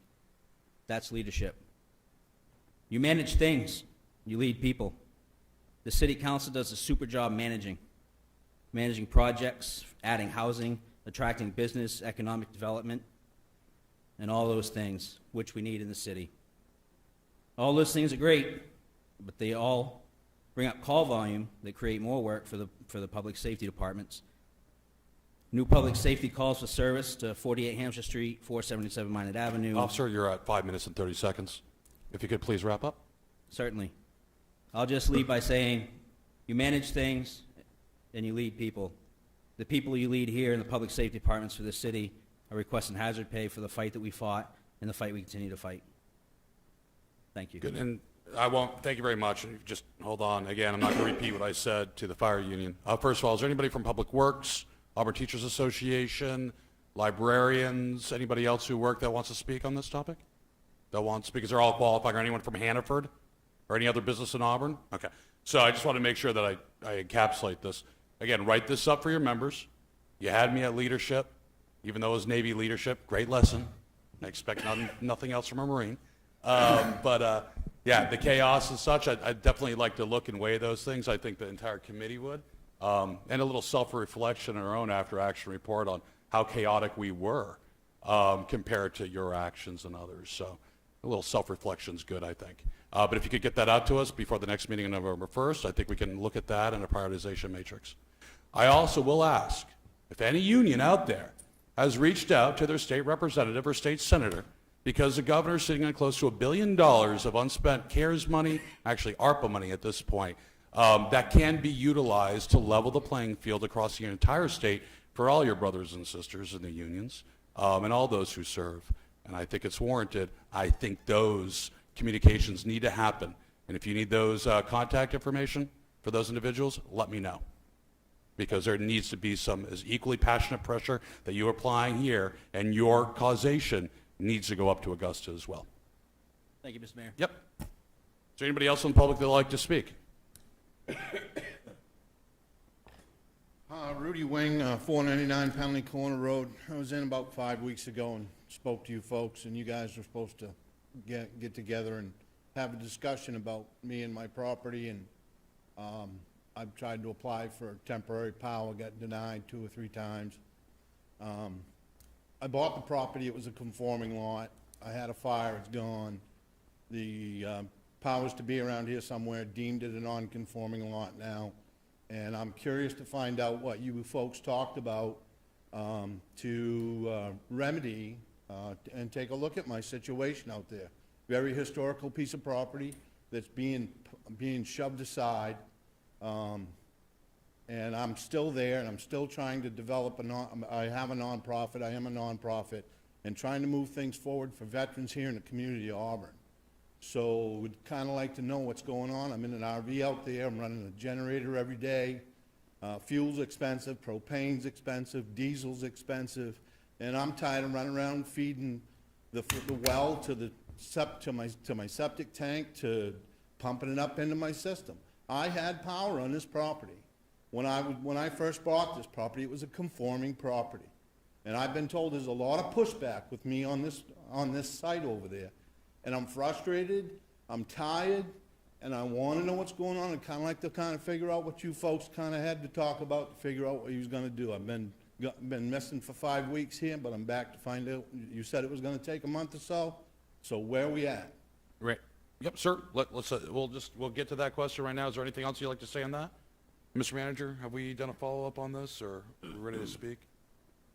That's leadership. You manage things, you lead people. The city council does a super job managing projects, adding housing, attracting business, economic development, and all those things which we need in the city. All those things are great, but they all bring up call volume that create more work for the public safety departments. New public safety calls for service to 48 Hampshire Street, 477 Minot Avenue. Officer, you're at 5 minutes and 30 seconds. If you could please wrap up. Certainly. I'll just lead by saying you manage things and you lead people. The people you lead here in the public safety departments for the city are requesting hazard pay for the fight that we fought and the fight we continue to fight. Thank you. Good, and I won't, thank you very much. Just hold on. Again, I'm not going to repeat what I said to the fire union. First of all, is there anybody from Public Works, Auburn Teachers Association, librarians, anybody else who work that wants to speak on this topic? That wants to speak? Is they're all qualifying, or anyone from Hannaford or any other business in Auburn? Okay. So I just want to make sure that I encapsulate this. Again, write this up for your members. You had me at leadership, even though it was Navy leadership. Great lesson. I expect nothing else from a Marine. Yeah, the chaos and such, I'd definitely like to look and weigh those things. I think the entire committee would. And a little self-reflection in our own after-action report on how chaotic we were compared to your actions and others. So a little self-reflection is good, I think. But if you could get that out to us before the next meeting on November 1st, I think we can look at that in a prioritization matrix. I also will ask if any union out there has reached out to their state representative or state senator because the governor's sitting on close to $1 billion of unspent CARES money, actually ARPA money at this point, that can be utilized to level the playing field across the entire state for all your brothers and sisters in the unions, and all those who serve. And I think it's warranted. I think those communications need to happen. And if you need those contact information for those individuals, let me know. Because there needs to be some as equally passionate pressure that you're applying here, and your causation needs to go up to Augusta as well. Thank you, Mr. Mayor. Yep. Is there anybody else in the public that would like to speak? Rudy Wing, 499 Penley Corner Road. I was in about 5 weeks ago and spoke to you folks, and you guys were supposed to get together and have a discussion about me and my property, and I've tried to apply for temporary power, got denied 2 or 3 times. I bought the property, it was a conforming lot. I had a fire, it's gone. The powers to be around here somewhere deemed it a non-conforming lot now. And I'm curious to find out what you folks talked about to remedy and take a look at my situation out there. Very historical piece of property that's being shoved aside. And I'm still there, and I'm still trying to develop I have a nonprofit, I am a nonprofit, and trying to move things forward for veterans here in the community of Auburn. So we'd kind of like to know what's going on. I'm in an RV out there, I'm running a generator every day. Fuel's expensive, propane's expensive, diesel's expensive, and I'm tired of running around feeding the well to my septic tank, to pumping it up into my system. I had power on this property. When I first bought this property, it was a conforming property. And I've been told there's a lot of pushback with me on this site over there. And I'm frustrated, I'm tired, and I want to know what's going on, and kind of like to kind of figure out what you folks kind of had to talk about to figure out what you was going to do. I've been missing for 5 weeks here, but I'm back to find out. You said it was going to take a month or so where are we at? Right. Yep, sir. We'll get to that question right now. Is there anything else you'd like to say on that? Mr. Manager, have we done a follow-up on this, or are we ready to speak?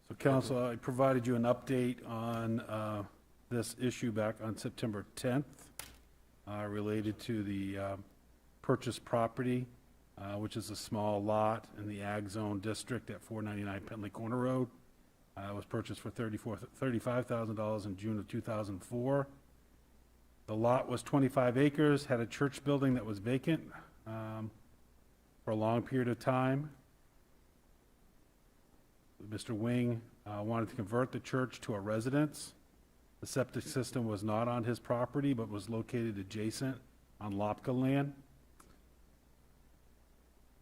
So, Council, I provided you an update on this issue back on September 10th related to the purchased property, which is a small lot in the Ag Zone District at 499 Penley Corner Road. It was purchased for $35,000 in June of 2004. The lot was 25 acres, had a church building that was vacant for a long period of time. Mr. Wing wanted to convert the church to a residence. The septic system was not on his property, but was located adjacent on Lopka land,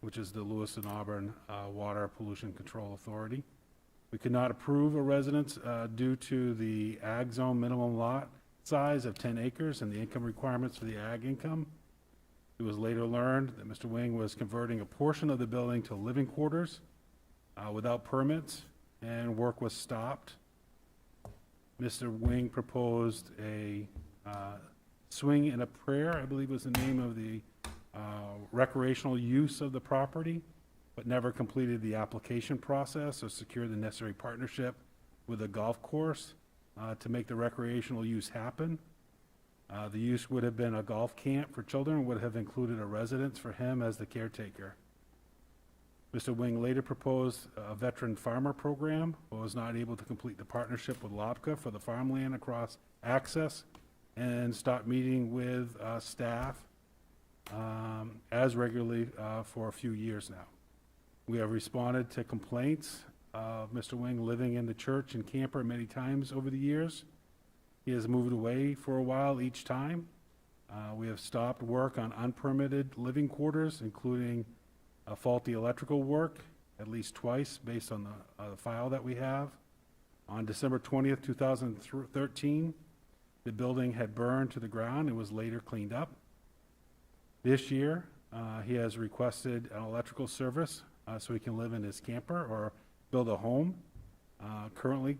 which is the Lewis and Auburn Water Pollution Control Authority. We could not approve a residence due to the ag zone minimum lot size of 10 acres and the income requirements for the ag income. It was later learned that Mr. Wing was converting a portion of the building to living quarters without permits, and work was stopped. Mr. Wing proposed a swing and a prayer, I believe was the name of the recreational use of the property, but never completed the application process or secured the necessary partnership with a golf course to make the recreational use happen. The use would have been a golf camp for children, would have included a residence for him as the caretaker. Mr. Wing later proposed a veteran farmer program, but was not able to complete the partnership with Lopka for the farmland across access, and stopped meeting with staff as regularly for a few years now. We have responded to complaints of Mr. Wing living in the church and camper many times over the years. He has moved away for a while each time. We have stopped work on unpermitted living quarters, including faulty electrical work, at least twice based on the file that we have. On December 20th, 2013, the building had burned to the ground and was later cleaned up. This year, he has requested an electrical service so he can live in his camper or build a home. Currently,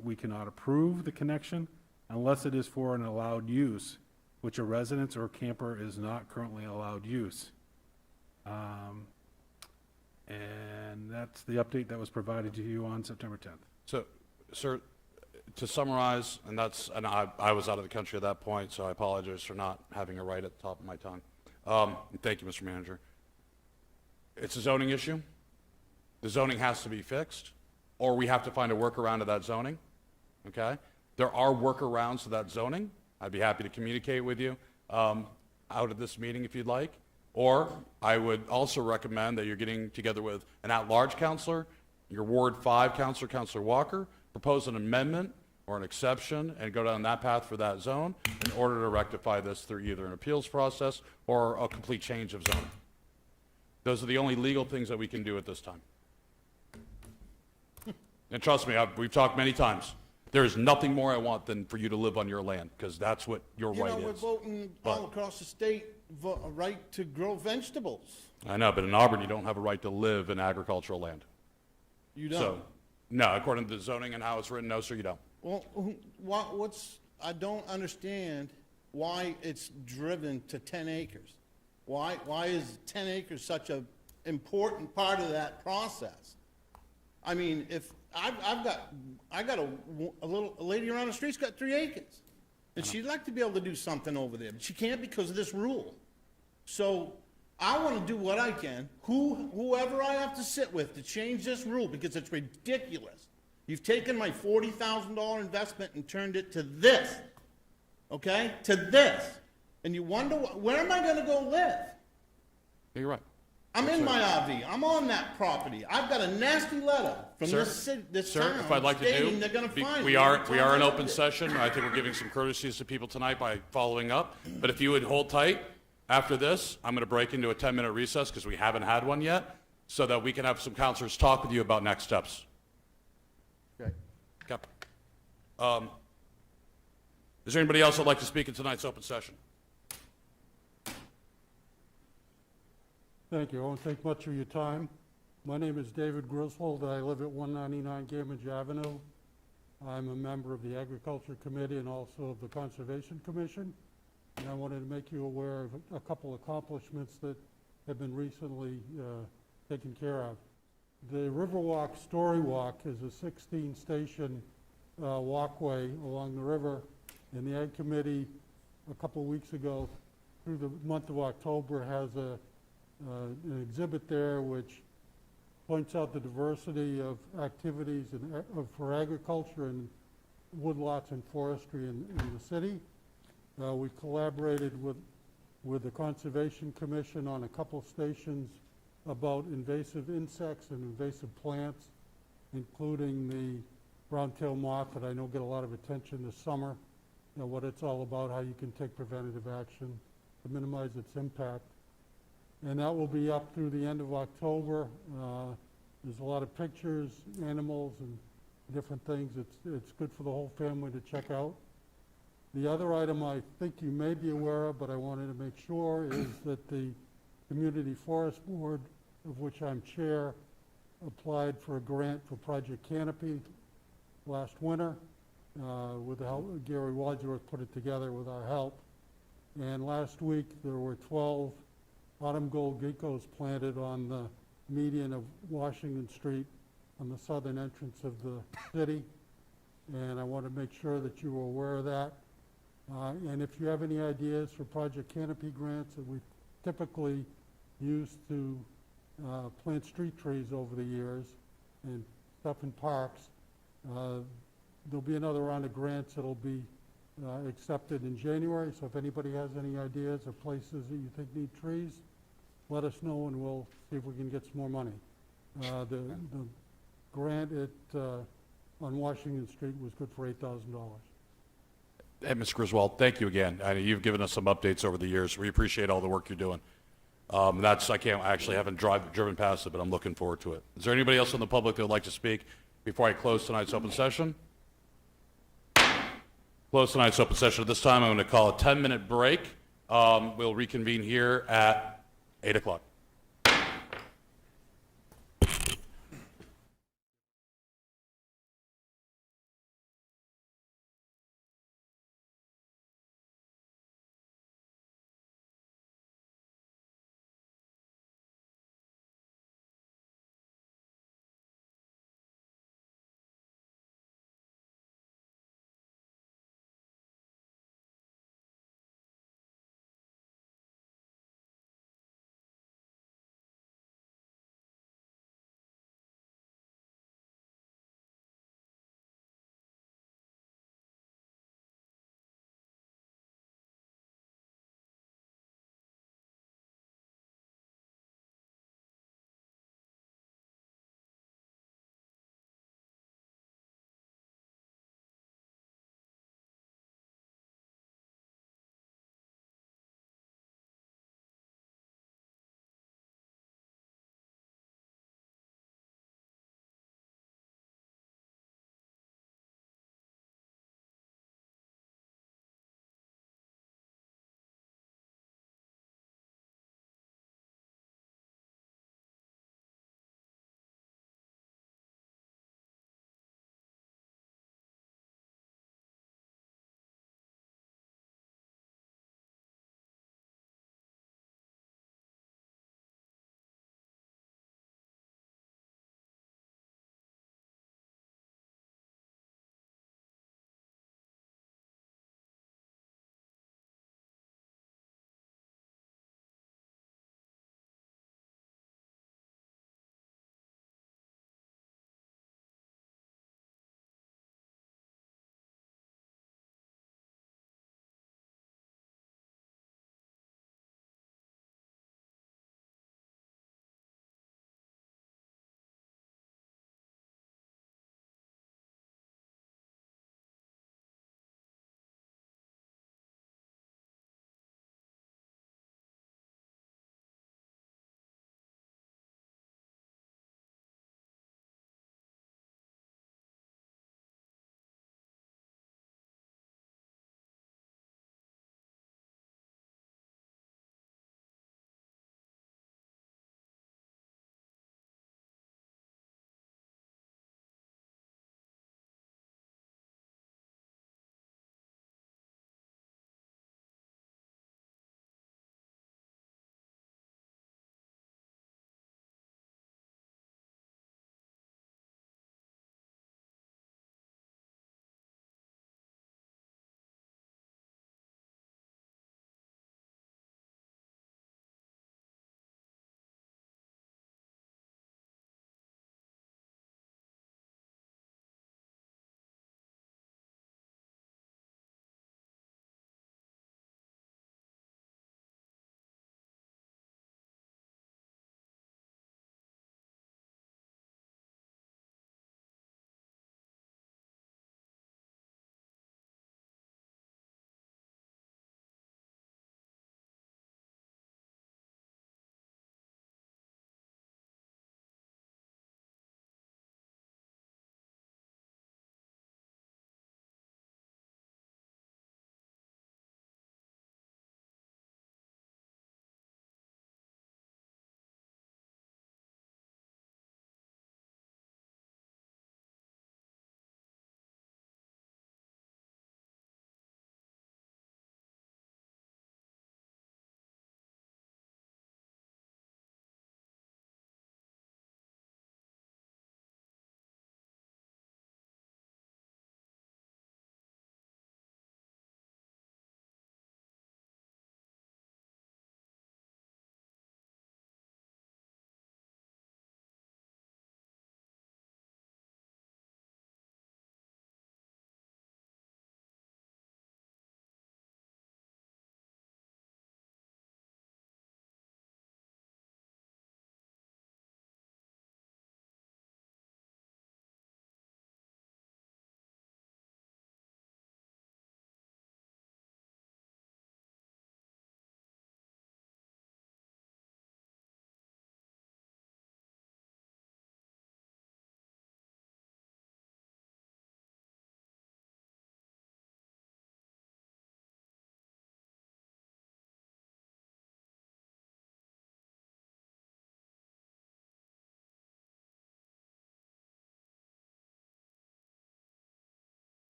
we cannot approve the connection unless it is for an allowed use, which a residence or camper is not currently allowed use. And that's the update that was provided to you on September 10th. So, sir, to summarize, and I was out of the country at that point, so I apologize for not having it right at the top of my tongue. Thank you, Mr. Manager. It's a zoning issue. The zoning has to be fixed, or we have to find a workaround to that zoning, okay? There are workarounds to that zoning. I'd be happy to communicate with you out of this meeting if you'd like. Or I would also recommend that you're getting together with an at-large counselor, your Ward 5 counselor, Counselor Walker, propose an amendment or an exception and go down that path for that zone in order to rectify this through either an appeals process or a complete change of zoning. Those are the only legal things that we can do at this time. And trust me, we've talked many times. There is nothing more I want than for you to live on your land, because that's what your right You know, we're is. voting all across the state, a right to grow vegetables. I know, but in Auburn, you don't have a right to live in agricultural land. You don't? So, no, according to the zoning and how it's written, no, sir, you don't. Well, I don't understand why it's driven to 10 acres. Why is 10 acres such a important part of that process? I mean, if, I got a lady around the street's got 3 acres. And she'd like to be able to do something over there, but she can't because of this rule. So I want to do what I can, whoever I have to sit with to change this rule, because it's ridiculous. You've taken my $40,000 investment and turned it to this, okay? To this. And you wonder, where am I going to go live? You're right. I'm in my RV. I'm on that property. I've got a nasty letter from Sir, this city, this Sir, town if I'd like to stating do, they're going to find me. we are every in time I open do it. session. I think we're giving some courtesies to people tonight by following up. But if you would hold tight, after this, I'm going to break into a 10-minute recess because we haven't had one yet, so that we can have some counselors talk with you about next steps. Okay. Okay. Is there anybody else that'd like to speak in tonight's open session? Thank you. I won't take much of your time. My name is David Griswold. I live at 199 Gamage Avenue. I'm a member of the Agriculture Committee and also of the Conservation Commission. And I wanted to make you aware of a couple accomplishments that have been recently taken care of. The Riverwalk Story Walk is a 16-station walkway along the river, and the Ag Committee a couple of weeks ago through the month of October has an exhibit there which points out the diversity of activities for agriculture and woodlots and forestry in the city. We collaborated with the Conservation Commission on a couple stations about invasive insects and invasive plants, including the brown-tailed moth that I know get a lot of attention this summer, what it's all about, how you can take preventative action to minimize its impact. And that will be up through the end of October. There's a lot of pictures, animals, and different things. It's good for the whole family to check out. The other item I think you may be aware of, but I wanted to make sure, is that the Community Forest Board, of which I'm chair, applied for a grant for Project Canopy last winter. With the help of Gary Wadsworth, put it together with our help. And last week there were 12 autumn gold geckos planted on the median of Washington Street on the southern entrance of the city. And I want to make sure that you are aware of that. And if you have any ideas for Project Canopy grants that we typically use to plant street trees over the years and stuff in parks, there'll be another round of grants that'll be accepted in January. So if anybody has any ideas or places that you think need trees, let us know and we'll see if we can get some more money. The grant on Washington Street was good for $8,000. Hey, Mr. Griswold, thank you again. I know you've given us some updates over the years. We appreciate all the work you're doing. I haven't driven past it, but I'm looking forward to it. Is there anybody else in the public that would like to speak before I close tonight's open session? Close tonight's open session. At this time, I'm going to call a 10-minute break. We'll reconvene here at 8 o'clock.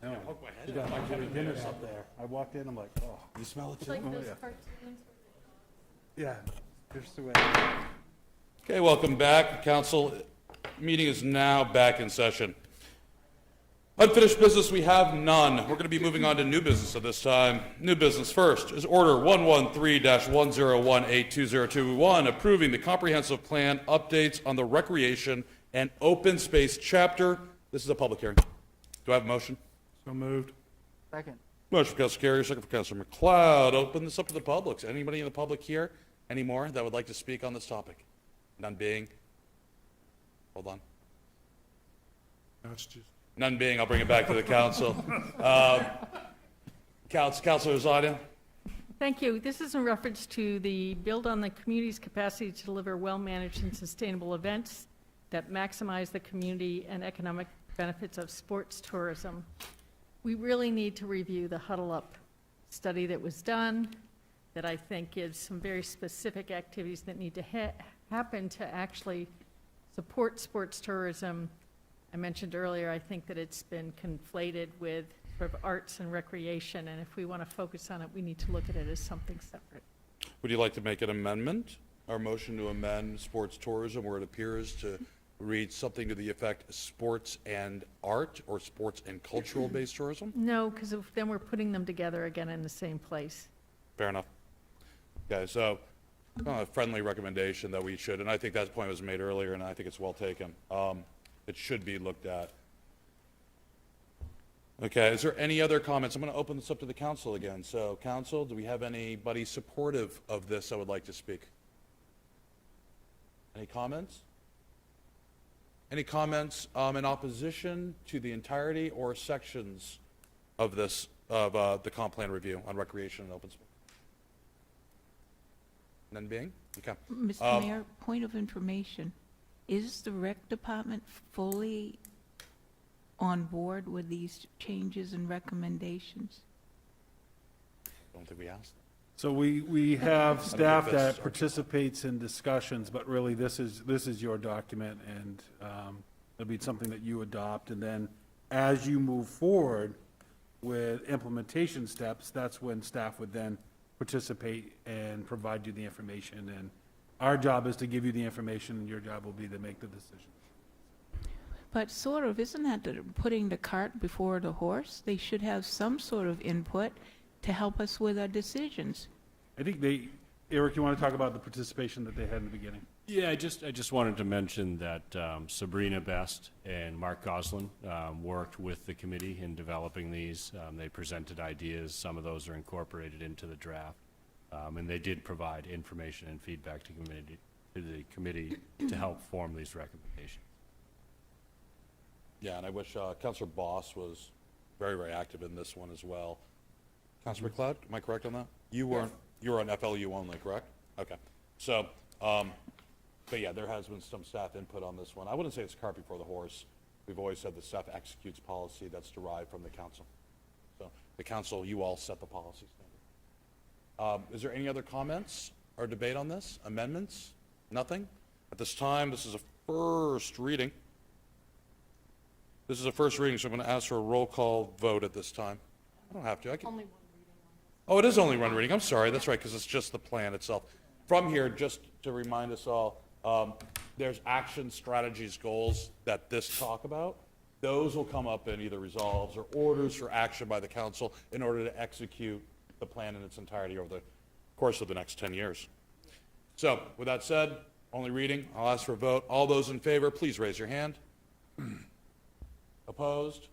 No, Poke my head you in. got my Jimmy Guinness up there. I walked in, I'm like, oh, You smell it It's too? like Oh, those yeah. cartoons. yeah, just the way. Okay, welcome back. Council meeting is now back in session. Unfinished business, we have none. We're going to be moving on to new business at this time. New business first is Order 113-101820221, approving the comprehensive plan updates on the recreation and open space chapter. This is a public hearing. Do I have a motion? So moved. Second. Motion for Councilor Carrier, second for Councilor McLeod. Open this up to the public. Anybody in the public here anymore that would like to speak on this topic? None being? Hold on. No, it's just. None being, I'll bring it back to the council. Councilor Zania? Thank you. This is in reference to the build on the community's capacity to deliver well-managed and sustainable events that maximize the community and economic benefits of sports tourism. We really need to review the Huddle Up study that was done, that I think gives some very specific activities that need to happen to actually support sports tourism. I mentioned earlier, I think that it's been conflated with sort of arts and recreation, and if we want to focus on it, we need to look at it as something separate. Would you like to make an amendment? Our motion to amend sports tourism where it appears to read something to the effect sports and art or sports and cultural-based tourism? No, because then we're putting them together again in the same place. Fair enough. Okay, so a friendly recommendation that we should, and I think that point was made earlier, and I think it's well taken. It should be looked at. Okay, is there any other comments? I'm going to open this up to the council again. So, council, do we have anybody supportive of this that would like to speak? Any comments? Any comments in opposition to the entirety or sections of this, of the comp plan review on recreation and open space? None being? Okay. Mr. Mayor, point of information. Is the rec department fully on board with these changes and recommendations? Don't think we asked. So we have staff that's- that participates in discussions, but really this is your document and it'll be something that you adopt. And then as you move forward with implementation steps, that's when staff would then participate and provide you the information. And our job is to give you the information and your job will be to make the decision. But sort of, isn't that putting the cart before the horse? They should have some sort of input to help us with our decisions. I think Eric, you want to talk about the participation that they had in the beginning? Yeah, I just wanted to mention that Sabrina Best and Mark Goslin worked with the committee in developing these. They presented ideas. Some of those are incorporated into the draft. And they did provide information and feedback to the committee to help form these recommendations. Yeah, and I wish Councilor Boss was very, very active in this one as well. Councilor McLeod, am I correct on that? You were on FLU only, correct? Okay. So, but yeah, there has been some staff input on this one. I wouldn't say it's cart before the horse. We've always said the staff executes policy that's derived from the council. So the council, you all set the policy standard. Is there any other comments or debate on this? Amendments? Nothing? At this time, this is a first reading. This is a first reading, so I'm going to ask for a roll call vote at this time. I don't have to. I can. Only one reading. Oh, it is only one reading. I'm sorry. That's right, because it's just the plan itself. From here, just to remind us all, there's action, strategies, goals that this talk about. Those will come up in either resolves or orders for action by the council in order to execute the plan in its entirety over the course of the next 10 years. So, with that said, only reading. I'll ask for a vote. All those in favor, please raise your hand. Opposed?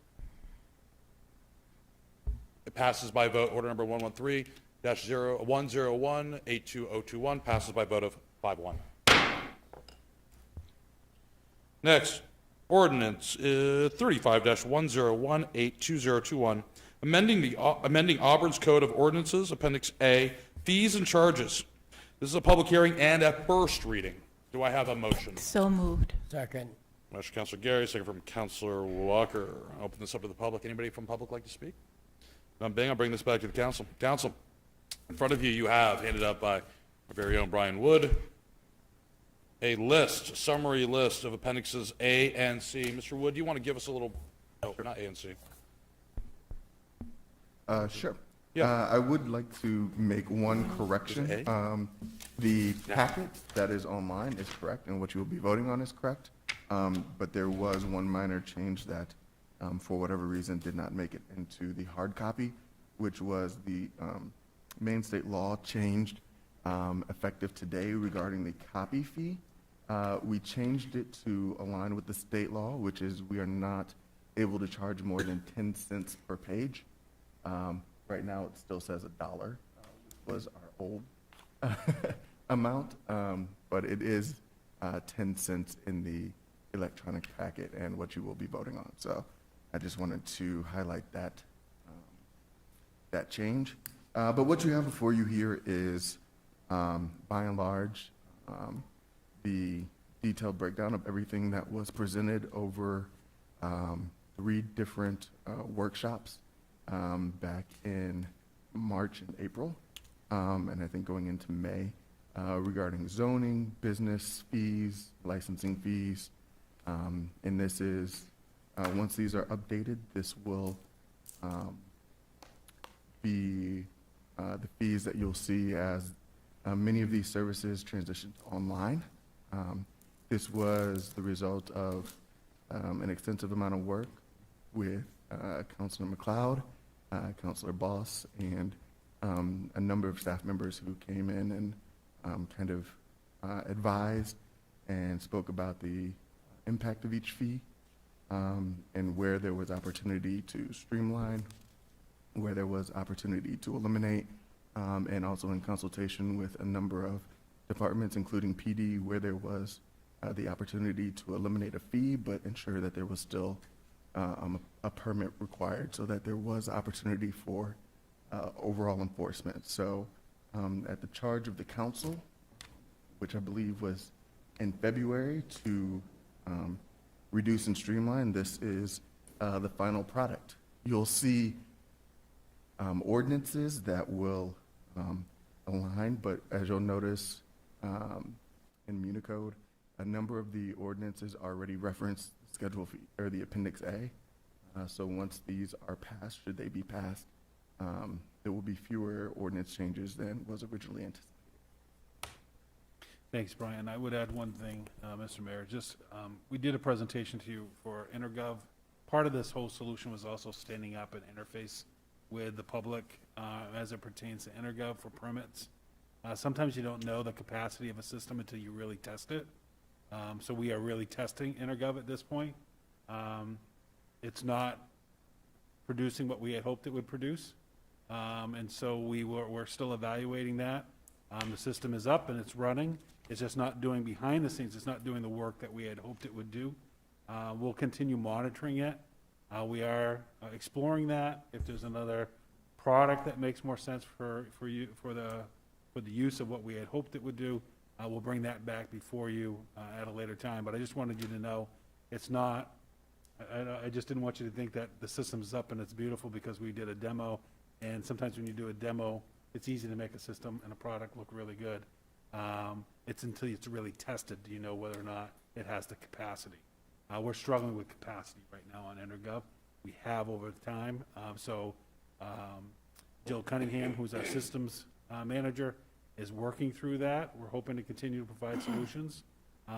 It passes by vote. Order number 113-101-82021 passes by vote of 5-1. Next, ordinance 35-101-82021, amending Auburn's Code of Ordinances, Appendix A, fees and charges. This is a public hearing and a first reading. Do I have a motion? So moved. Second. Motion, Councilor Gary, second from Councilor Walker. I'll open this up to the public. Anybody from public like to speak? None being, I'll bring this back to the council. Council, in front of you, you have, handed up by our very own Brian Wood, a summary list of appendixes A and C. Mr. Wood, do you want to give us a little, no, not A and C. Sure. Yeah. I would like to make one correction. Is it The packet that is online is correct, and what you will be voting on is correct. But there was one minor change that, for whatever reason, did not make it into the hard copy, which was the Maine state law changed effective today regarding the copy fee. We changed it to align with the state law, which is we are not able to charge more than 10 cents per page. Right now, it still says $1, was our old amount, but it is 10 cents in the electronic packet and what you will be voting on. So I just wanted to highlight that, that change. But what you have before you here is, by and large, the detailed breakdown of everything that was presented over 3 different workshops back in March and April, and I think going into May, regarding zoning, business fees, licensing fees. And this is, once these are updated, this will be the fees that you'll see as many of these services transitioned online. This was the result of an extensive amount of work with Councilor McLeod, Councilor Boss, and a number of staff members who came in and kind of advised and spoke about the impact of each fee, and where there was opportunity to streamline, where there was opportunity to eliminate, and also in consultation with a number of departments, including PD, where there was the opportunity to eliminate a fee, but ensure that there was still a permit required, so that there was opportunity for overall enforcement. So at the charge of the council, which I believe was in February, to reduce and streamline, this is the final product. You'll see ordinances that will align, but as you'll notice in Municode, a number of the ordinances already reference Schedule fee, or the Appendix A. So once these are passed, should they be passed, there will be fewer ordinance changes than was originally anticipated. Thanks, Brian. I would add one thing, Mr. Mayor. Just, we did a presentation to you for InterGov. Part of this whole solution was also standing up an interface with the public as it pertains to InterGov for permits. Sometimes you don't know the capacity of a system until you really test it. So we are really testing InterGov at this point. It's not producing what we had hoped it would produce. And so we're still evaluating that. The system is up and it's running. It's just not doing behind the scenes. It's not doing the work that we had hoped it would do. We'll continue monitoring it. We are exploring that. If there's another product that makes more sense for the use of what we had hoped it would do, we'll bring that back before you at a later time. But I just wanted you to know it's not, I just didn't want you to think that the system's up and it's beautiful because we did a demo. And sometimes when you do a demo, it's easy to make a system and a product look really good. It's until it's really tested, do you know whether or not it has the capacity. We're struggling with capacity right now on InterGov. We have over time. Jill Cunningham, who's our systems manager, is working through that. We're hoping to continue to provide solutions.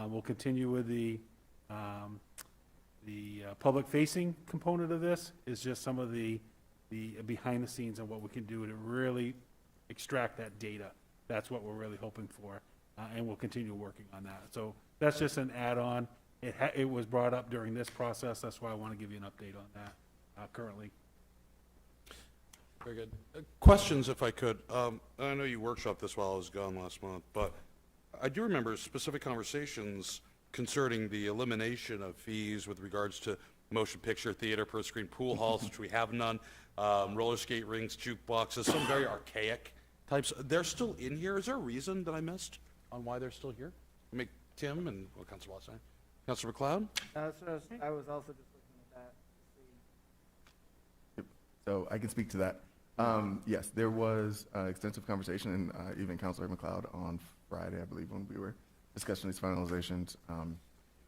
We'll continue with the public-facing component of this. Is just some of the behind the scenes and what we can do to really extract that data. That's what we're really hoping for, and we'll continue working on that. So that's just an add-on. It was brought up during this process. That's why I want to give you an update on that currently. Very good. Questions, if I could. I know you workshopped this while I was gone last month, but I do remember specific conversations concerning the elimination of fees with regards to motion picture theater, per screen pool halls, which we have none, roller skate rinks, jukeboxes, some very archaic types. They're still in here. Is there a reason that I missed on why they're still here? Make Tim and Councilor Watson, Councilor McLeod. I was also just looking at that to see. So I can speak to that. Yes, there was extensive conversation, and even Councilor McLeod on Friday, I believe, when we were discussing these finalizations,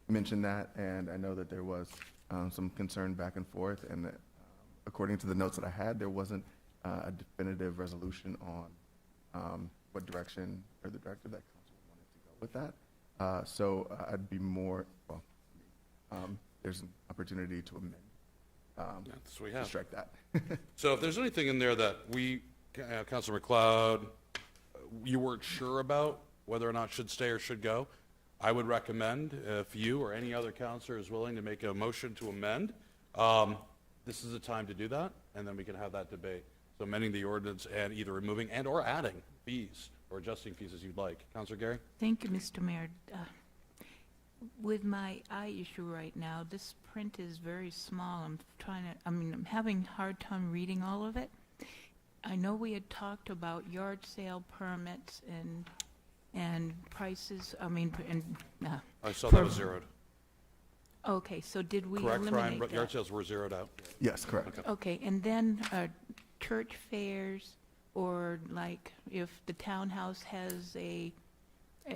mentioned that, and I know that there was some concern back and forth, and that, according to the notes that I had, there wasn't a definitive resolution on what direction or the directive that council wanted to go with that. So I'd be more, well, there's an opportunity to amend, That's what we to have. strike that. So if there's anything in there that we, Councilor McLeod, you weren't sure about whether or not should stay or should go, I would recommend if you or any other counselor is willing to make a motion to amend, this is the time to do that, and then we can have that debate. So amending the ordinance and either removing and or adding fees or adjusting fees as you'd like. Councilor Gary? Thank you, Mr. Mayor. With my eye issue right now, this print is very small. I'm having a hard time reading all of it. I know we had talked about yard sale permits and prices, I saw that was zeroed. okay, so did we Correct, eliminate Brian? Yard that? sales were zeroed out. Yes, correct. Okay, and then church fairs, or like if the townhouse has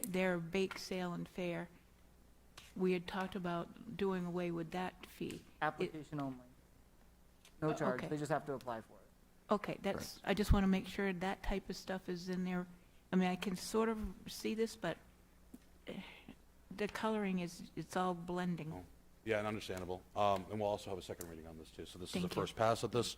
their bake sale and fair, we had talked about doing away with that fee. Application only. No charge, okay. they just have to apply for it. Okay, I just want to make sure that type of stuff is in there. I mean, I can sort of see this, but the coloring it's all blending. Yeah, and understandable. And we'll also have a second reading on this too. So this is the Thank you. first pass at this.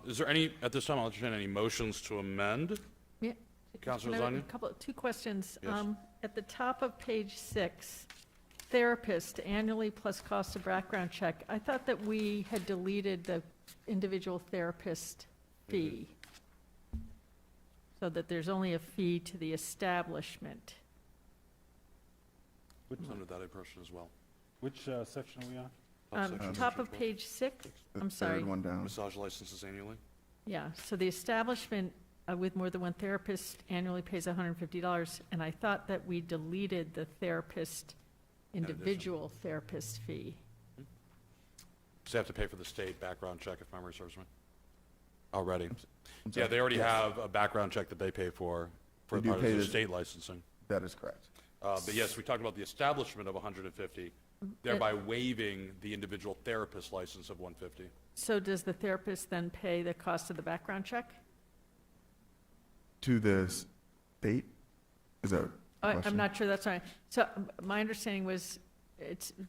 Is there any, at this time, I'll entertain any motions to amend? Yeah. Councilor Can I have Zanya? two questions. Yes. At the top of page 6, therapist annually plus cost of background check. I thought that we had deleted the individual therapist fee, so that there's only a fee to the establishment. It's under that impression as well. Which section are we on? Section Top of 12. page 6, The I'm sorry. third one down. Massage licenses annually? Yeah, so the establishment with more than one therapist annually pays $150, and I thought that we deleted the therapist, individual therapist fee. So they have to pay for the state background check, if memory serves me? Already. I'm Yeah, sorry. they already Yes, have a background check that they pay for They do part of pay their the- state licensing. That is correct. But yes, we talked about the establishment of 150, thereby waiving the individual therapist license of 150. So does the therapist then pay the cost of the background check? To the state? Is that a I'm question? not sure that's right. So my understanding was,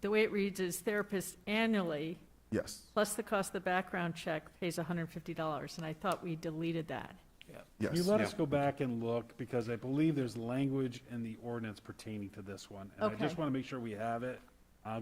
the way it reads is therapist annually, Yes, plus the cost of the background check, pays $150, and I thought we deleted that. yes. Can you let us go back and look, because I believe there's language in the ordinance pertaining to this one. And I just Okay. want to make sure we have it.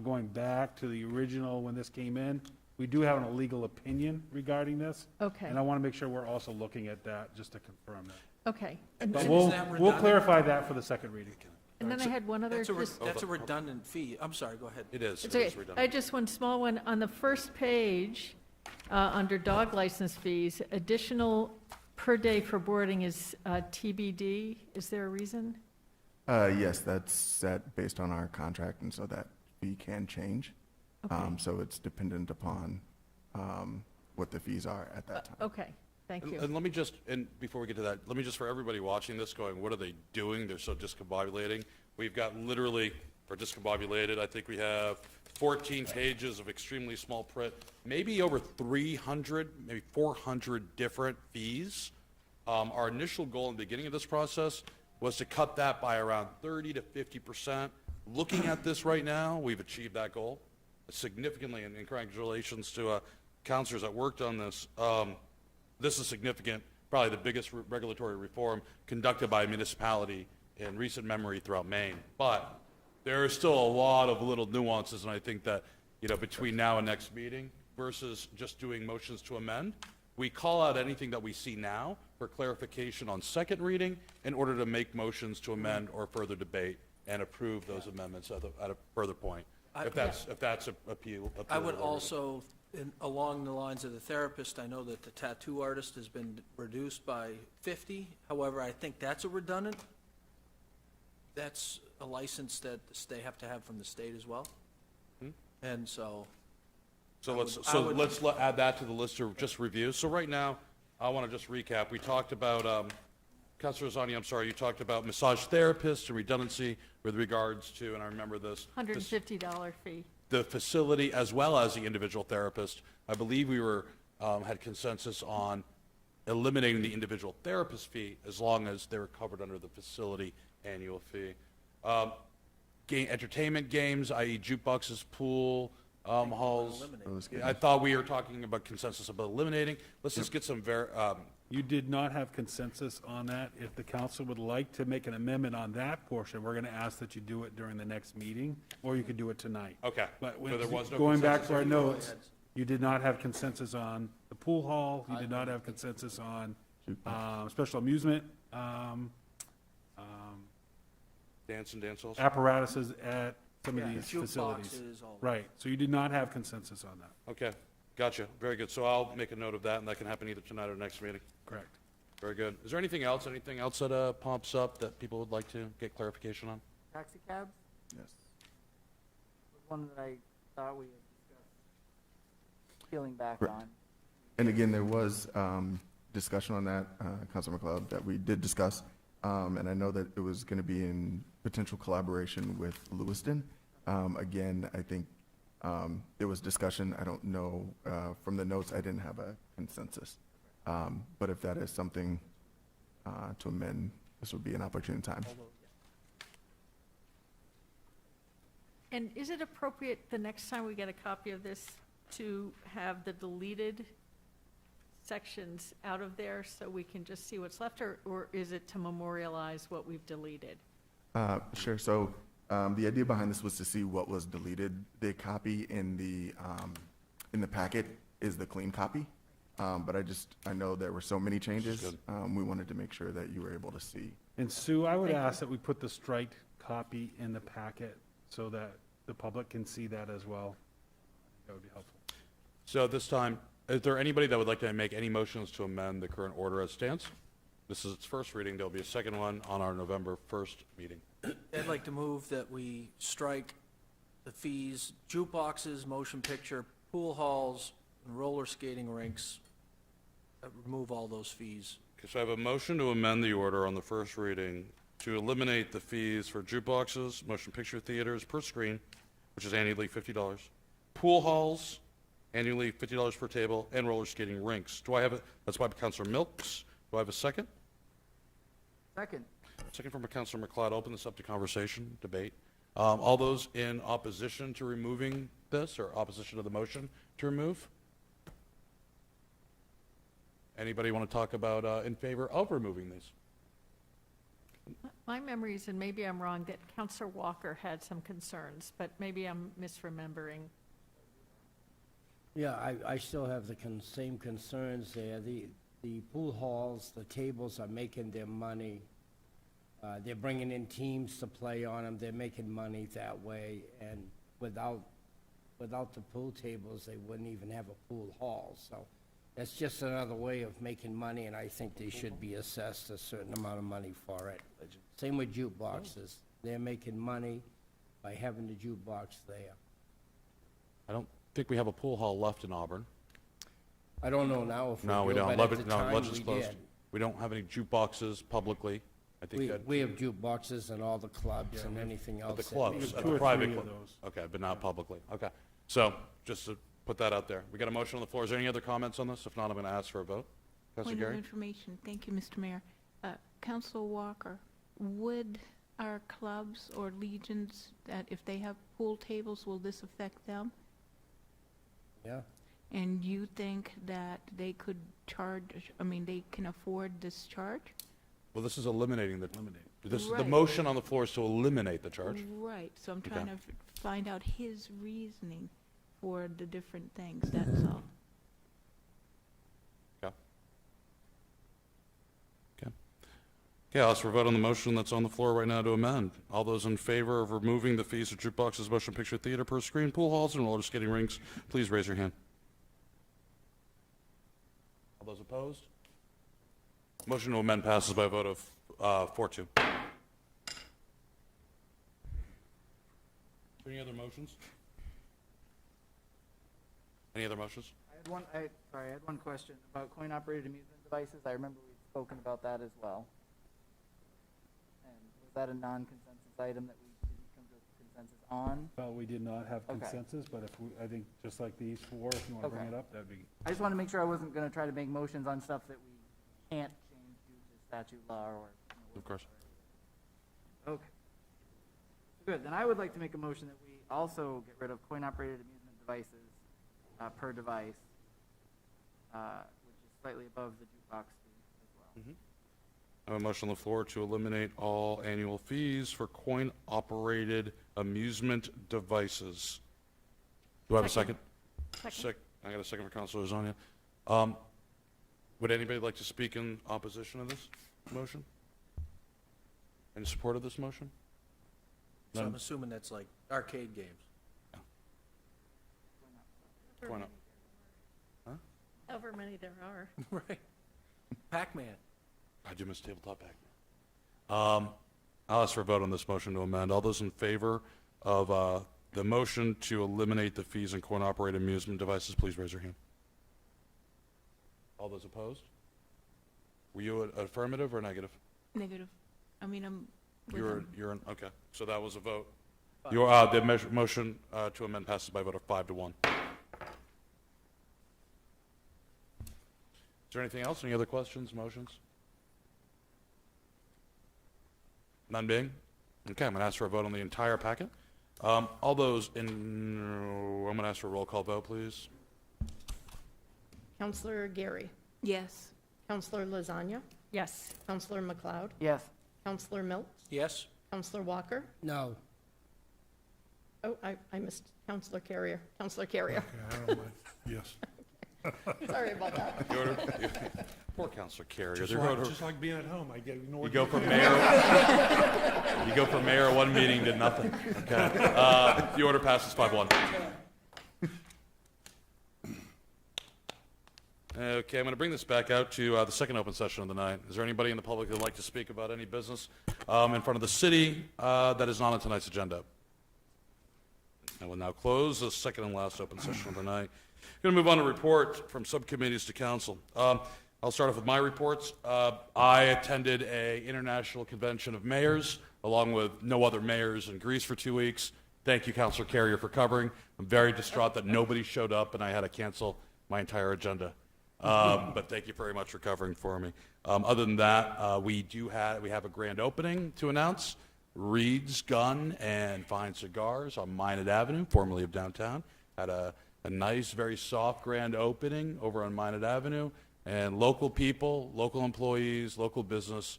Going back to the original, when this came in, we do have a legal opinion regarding this. Okay, And I want to make sure we're also looking at that, just to confirm that. okay. But we'll clarify that for the second reading. And then I had one other, That's just, that's a redundant fee. I'm sorry, go ahead. It is. it's It is okay. I redundant. just one small one, on the first page, under dog license fees, additional per day for boarding is TBD. Is there a reason? Yes, that's set based on our contract, and so that fee can change. Okay. So it's dependent upon what the fees are at that time. Okay, thank you. And let me just, and before we get to that, let me just, for everybody watching this going, what are they doing? They're so discombobulating. We've got literally, or discombobulated, I think we have 14 pages of extremely small print, maybe over 300, maybe 400 different fees. Our initial goal in the beginning of this process was to cut that by around 30 to 50%. Looking at this right now, we've achieved that goal significantly, and congratulations to counselors that worked on this. This is significant, probably the biggest regulatory reform conducted by a municipality in recent memory throughout Maine. But there is still a lot of little nuances, and I think that, between now and next meeting versus just doing motions to amend, we call out anything that we see now for clarification on second reading in order to make motions to amend or further debate and approve those amendments at a further point, if that's appeal. I would also, along the lines of the therapist, I know that the tattoo artist has been reduced by 50. However, I think that's a redundant. That's a license that they have to have from the state as well. And so, So I would- let's add that to the list to just review. So right now, I want to just recap. We talked about, Councilor Zani, I'm sorry, you talked about massage therapists and redundancy with regards to, and I remember this, $150 fee. the facility as well as the individual therapist. I believe we were, had consensus on eliminating the individual therapist fee as long as they're covered under the facility annual fee. Entertainment games, i.e. jukeboxes, pool, halls. I thought we were talking about consensus about eliminating. Let's just get some You did not have consensus on that. If the council would like to make an amendment on that portion, we're going to ask that you do it during the next meeting, or you could do it tonight. Okay. But So there was no going back consensus to our on- notes, you did not have consensus on the pool hall, you did not have consensus on special amusement dance and dance halls. apparatuses at some of Yeah, these jukeboxes, facilities. all that. Right, so you did not have consensus on that. Okay, gotcha. Very good. So I'll make a note of that, and that can happen either tonight or next meeting. Correct. Very good. Is there anything else that pops up that people would like to get clarification on? Taxi cabs Yes. was one that I thought we had discussed peeling back Right. on. And again, there was discussion on that, Councilor McLeod, that we did discuss. And I know that it was going to be in potential collaboration with Lewiston. Again, I think there was discussion. I don't know, from the notes, I didn't have a consensus. But if that is something to amend, this would be an opportune time. And is it appropriate, the next time we get a copy of this, to have the deleted sections out of there so we can just see what's left, or is it to memorialize what we've deleted? Sure. So the idea behind this was to see what was deleted. The copy in the packet is the clean copy. But I know there were so many changes. We wanted to make sure that you were able to see. And Sue, I would ask that we put the striked copy in the packet so that the public can see that as well. That would be helpful. So at this time, is there anybody that would like to make any motions to amend the current order as stands? This is its first reading. There'll be a second one on our November 1st meeting. I'd like to move that we strike the fees, jukeboxes, motion picture, pool halls, and roller skating rinks. Remove all those fees. Okay, so I have a motion to amend the order on the first reading to eliminate the fees for jukeboxes, motion picture theaters per screen, which is annually $50, pool halls, annually $50 per table, and roller skating rinks. Do I have that's by Councilor Milks. Do I have a second? Second. Second from Councilor McLeod. Open this up to conversation, debate. All those in opposition to removing this, or opposition to the motion to remove? Anybody want to talk about in favor of removing these? My memory is, and maybe I'm wrong, that Counselor Walker had some concerns, but maybe I'm misremembering. Yeah, I still have the same concerns there. The pool halls, the tables are making their money. They're bringing in teams to play on them. They're making money that way. And without the pool tables, they wouldn't even have a pool hall. So that's just another way of making money, and I think they should be assessed a certain amount of money for it. Same with jukeboxes. They're making money by having the jukebox there. I don't think we have a pool hall left in Auburn. I don't know now if we do, No, we don't. but at the No, time Ledge is we closed. did. We don't have any jukeboxes publicly. I think that. We have jukeboxes in all the clubs and anything else. At the that clubs, makes at two the or private three of club. those. Okay, but not publicly. Okay. So just to put that out there. We got a motion on the floor. Is there any other comments on this? If not, I'm going to ask for a vote. Councilor Point of Gary? information, thank you, Mr. Mayor. Council Walker, would our clubs or legions, that if they have pool tables, will this affect them? Yeah. And you think that they could charge, they can afford this charge? Well, this is eliminating the. The Right. motion on the floor is to eliminate the charge. Right, so I'm Okay. trying to find out his reasoning for the different things, that's all. Okay. Okay. Okay, I'll ask for a vote on the motion that's on the floor right now to amend. All those in favor of removing the fees of jukeboxes, motion picture theater per screen, pool halls, and roller skating rinks, please raise your hand. All those opposed? Motion to amend passes by a vote of 4-2. Any other motions? Any other motions? I had one question about coin-operated amusement devices. I remember we'd spoken about that as well. And was that a non-consensus item that we didn't come to a consensus on? We did not have Okay. consensus, but I think just like these four, if you want to bring Okay. it up, that'd be. I just wanted to make sure I wasn't going to try to make motions on stuff that we can't change due to statute law or. Of course. Okay. Good, then I would like to make a motion that we also get rid of coin-operated amusement devices per device, which is slightly above the jukebox fee as well. I have a motion on the floor to eliminate all annual fees for coin-operated amusement devices. Do I have a second? Second. I got a second for Councilor Azonia. Would anybody like to speak in opposition of this motion? In support of this motion? So I'm None? assuming that's like arcade games. Why not? However many there are. Right. Pac-Man. I do miss tabletop Pac-Man. I'll ask for a vote on this motion to amend. All those in favor of the motion to eliminate the fees in coin-operated amusement devices, please raise your hand. All those opposed? Were you affirmative or negative? Negative. I mean, I'm with You're, them. you're, okay, so that was a vote. Your, the motion to amend passes by a vote of 5-1. Is there anything else? Any other questions, motions? None being? Okay, I'm going to ask for a vote on the entire packet. All those in, I'm going to ask for a roll call vote, please. Counselor Gary, Yes. Counselor Lasagna, Yes. Counselor McLeod, Yes. Counselor Milks, Yes? Counselor Walker. No. Oh, I missed Counselor Carrier. Counselor Carrier. Yes. Sorry about that. The order- Poor Counselor Carrier. The order- Just like being at home, I get ignored. You go from mayor, you go from mayor one meeting to nothing, okay? The order passes 5-1. Okay, I'm going to bring this back out to the second open session of the night. Is there anybody in the public that would like to speak about any business in front of the city that is not on tonight's agenda? I will now close the second and last open session of the night. Going to move on to report from subcommittees to council. I'll start off with my reports. I attended a international convention of mayors, along with no other mayors in Greece for 2 weeks. Thank you, Councilor Carrier, for covering. I'm very distraught that nobody showed up and I had to cancel my entire agenda. But thank you very much for covering for me. Other than that, we have a grand opening to announce. Reed's Gun and Fine Cigars on Minot Avenue, formerly of downtown. Had a nice, very soft grand opening over on Minot Avenue. And local people, local employees, local business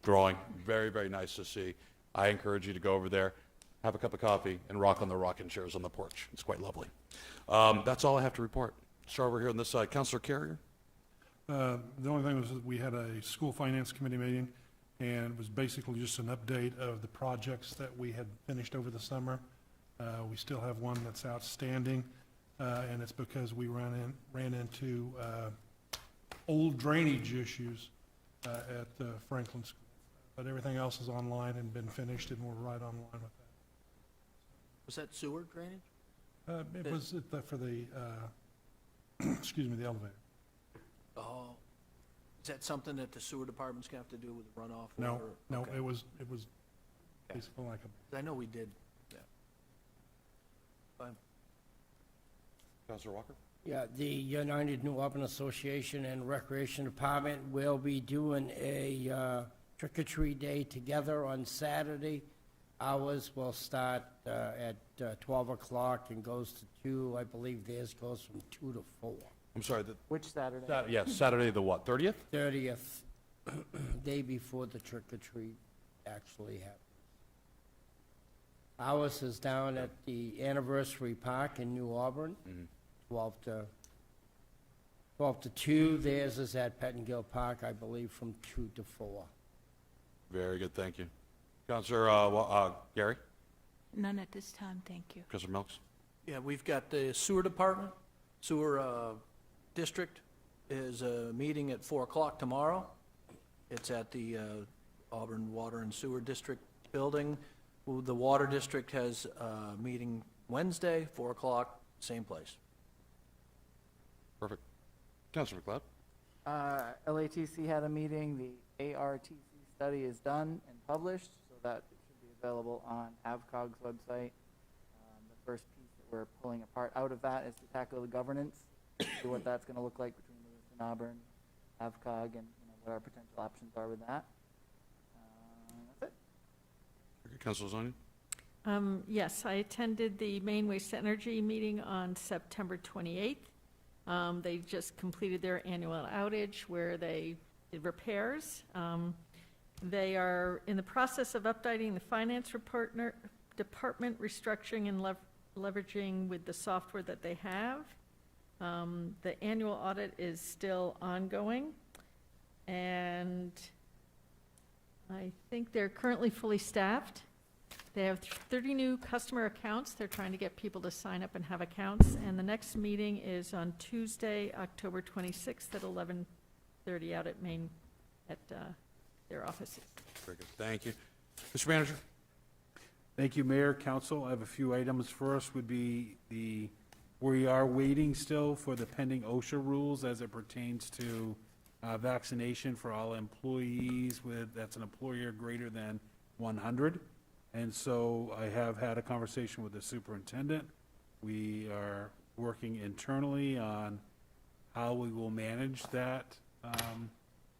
drawing. Very, very nice to see. I encourage you to go over there, have a cup of coffee, and rock on the rocking chairs on the porch. It's quite lovely. That's all I have to report. Start over here on this side. Councilor Carrier? The only thing was that we had a school finance committee meeting, and it was basically just an update of the projects that we had finished over the summer. We still have one that's outstanding, and it's because we ran into old drainage issues at Franklin School. But everything else is online and been finished, and we're right online with that. Was that sewer drainage? It was for the, excuse me, the elevator. Oh. Is that something that the sewer department's gonna have to do with the runoff? No, water? no, Okay. it was basically like a, 'Cause I know we did that. Fine. Councilor Walker? Yeah, the United New Auburn Association and Recreation Department will be doing a trick-or-treat day together on Saturday. Hours will start at 12 o'clock and goes to 2. I believe theirs goes from 2 to 4. I'm sorry, Which Saturday? yes, Saturday the what, 30th? 30th, day before the trick-or-treat actually happens. Ours is down at the Anniversary Park in New Auburn, 12 to 2. Theirs is at Pettingill Park, I believe, from 2 to 4. Very good, thank you. Councilor Gary? None at this time, thank you. Councilor Milks? Yeah, we've got the sewer department, sewer district is meeting at 4 o'clock tomorrow. It's at the Auburn Water and Sewer District building. The Water District has a meeting Wednesday, 4 o'clock, same place. Perfect. Councilor McLeod? LATC had a meeting, the ARTC study is done and published, so that should be available on AvCog's website. The first piece that we're pulling apart out of that is to tackle the governance, see what that's gonna look like between Lewis and Auburn, AvCog, and, what our potential options are with that. That's it. Councilor Zonia? Yes, I attended the Maine Waste Energy meeting on September 28th. They just completed their annual outage where they did repairs. They are in the process of updating the finance department, restructuring and leveraging with the software that they have. The annual audit is still ongoing, and I think they're currently fully staffed. They have 30 new customer accounts. They're trying to get people to sign up and have accounts, and the next meeting is on Tuesday, October 26th at 11:30 out at Maine at their offices. Very good, thank you. Mr. Manager? Thank you, Mayor, Council. I have a few items. First would be we are waiting still for the pending OSHA rules as it pertains to vaccination for all employees that's an employer greater than 100. And so I have had a conversation with the superintendent. We are working internally on how we will manage that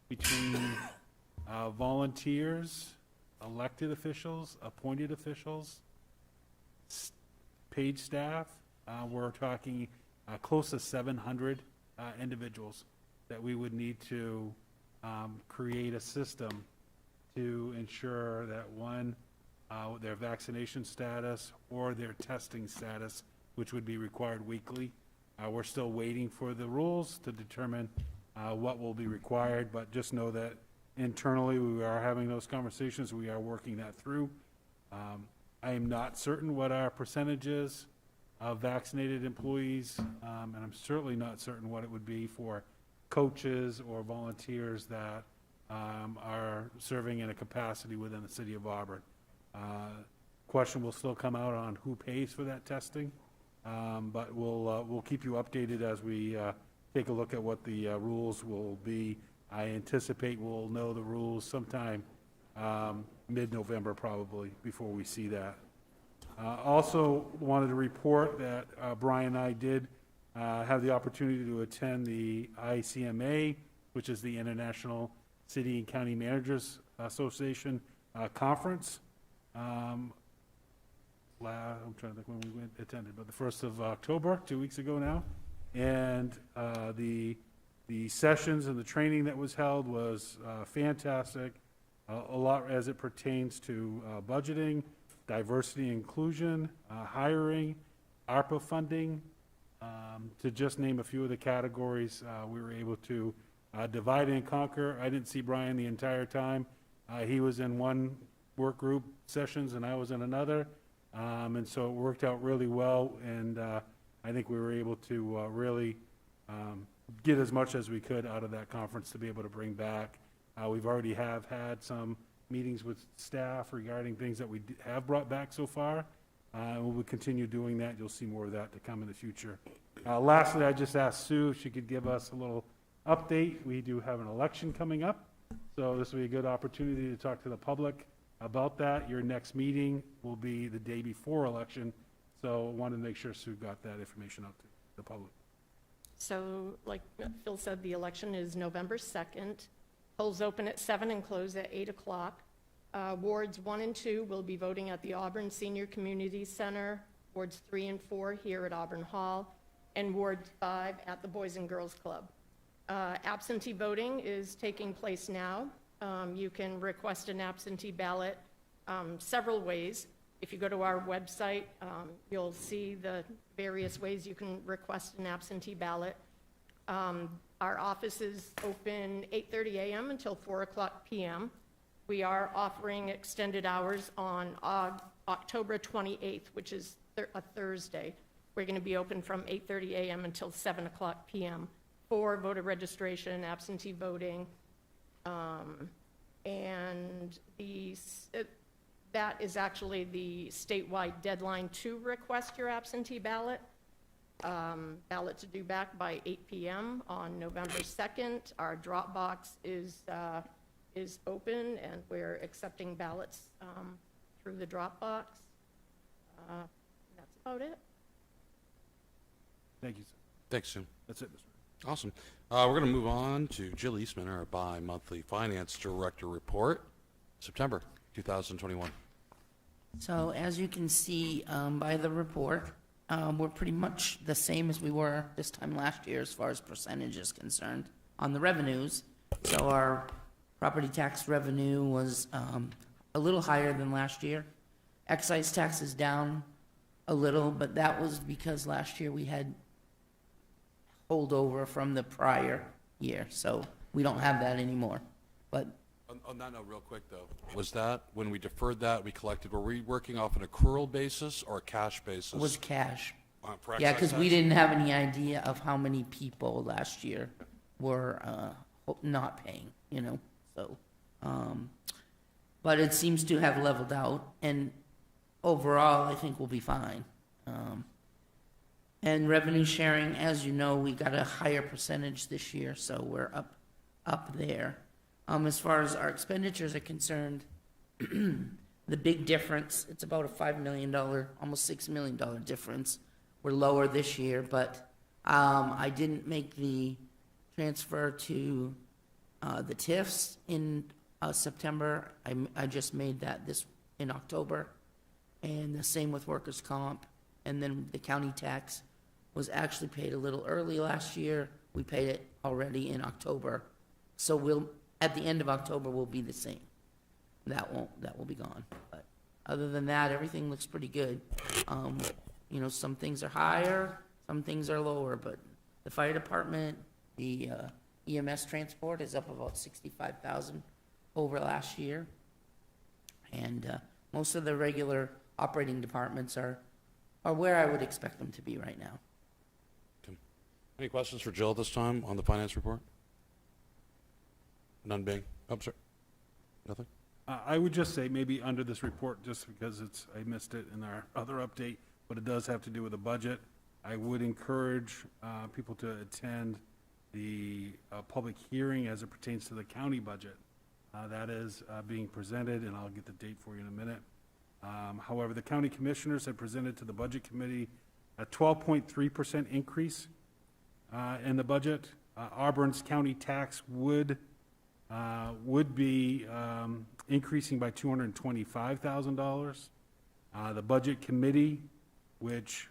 between volunteers, elected officials, appointed officials, paid staff. We're talking close to 700 individuals that we would need to create a system to ensure that their vaccination status or their testing status, which would be required weekly. We're still waiting for the rules to determine what will be required, but just know that internally we are having those conversations. We are working that through. I am not certain what our percentage is of vaccinated employees, and I'm certainly not certain what it would be for coaches or volunteers that are serving in a capacity within the city of Auburn. Question will still come out on who pays for that testing, but we'll keep you updated as we take a look at what the rules will be. I anticipate we'll know the rules sometime mid-November probably before we see that. Also wanted to report that Brian and I did have the opportunity to attend the ICMA, which is the International City and County Managers Association conference. I'm trying to think when we attended, but the 1st of October, 2 weeks ago now. And the sessions and the training that was held was fantastic, a lot as it pertains to budgeting, diversity and inclusion, hiring, Arpa funding, to just name a few of the categories. We were able to divide and conquer. I didn't see Brian the entire time. He was in one work group sessions and I was in another, and so it worked out really well, and I think we were able to really get as much as we could out of that conference to be able to bring back. We've already had some meetings with staff regarding things that we have brought back so far, and we will continue doing that. You'll see more of that to come in the future. Lastly, I just asked Sue if she could give us a little update. We do have an election coming up, so this will be a good opportunity to talk to the public about that. Your next meeting will be the day before election, so I wanted to make sure Sue got that information out to the public. So, like Phil said, the election is November 2nd. Polls open at 7 and close at 8 o'clock. Wards 1 and 2 will be voting at the Auburn Senior Community Center, Wards 3 and 4 here at Auburn Hall, and Ward 5 at the Boys and Girls Club. Absentee voting is taking place now. You can request an absentee ballot several ways. If you go to our website, you'll see the various ways you can request an absentee ballot. Our office is open 8:30 a.m. until 4 o'clock p.m. We are offering extended hours on October 28th, which is a Thursday. We're going to be open from 8:30 a.m. until 7 o'clock p.m. for voter registration, absentee voting, and that is actually the statewide deadline to request your absentee ballot. Ballots are due back by 8 p.m. on November 2nd. Our drop box is open, and we're accepting ballots through the drop box. That's about it. Thank you, sir. Thanks, Sue. That's it, Mr. Mayor. Awesome. We're going to move on to Jill Eastman, our bi-monthly finance director report, September 2021. So as you can see by the report, we're pretty much the same as we were this time last year as far as percentage is concerned on the revenues. So our property tax revenue was a little higher than last year. Excise tax is down a little, but that was because last year we had holdover from the prior year, so we don't have that anymore. But On that note, real quick though, was that, when we deferred that, we collected, were we working off an accrual basis or a cash basis? it was cash. For Yeah, excise because we tax? didn't have any idea of how many people last year were not paying, you know, so. But it seems to have leveled out, and overall, I think we'll be fine. And revenue sharing, as you know, we got a higher percentage this year, so we're up there. As far as our expenditures are concerned, the big difference, it's about a $5 million, almost $6 million difference. We're lower this year, but I didn't make the transfer to the TIFs in September. I just made that in October. And the same with workers' comp. And then the county tax was actually paid a little early last year. We paid it already in October. So at the end of October, we'll be the same. That will be gone. But other than that, everything looks pretty good. You know, some things are higher, some things are lower, but the fire department, the EMS transport is up about 65,000 over last year. And most of the regular operating departments are where I would expect them to be right now. Okay. Any questions for Jill at this time on the finance report? None being, oh, sorry, nothing? I would just say maybe under this report, just because I missed it in our other update, but it does have to do with the budget. I would encourage people to attend the public hearing as it pertains to the county budget. That is being presented, and I'll get the date for you in a minute. However, the county commissioners have presented to the budget committee a 12.3% increase in the budget. Auburn's county tax would be increasing by $225,000. The budget committee, which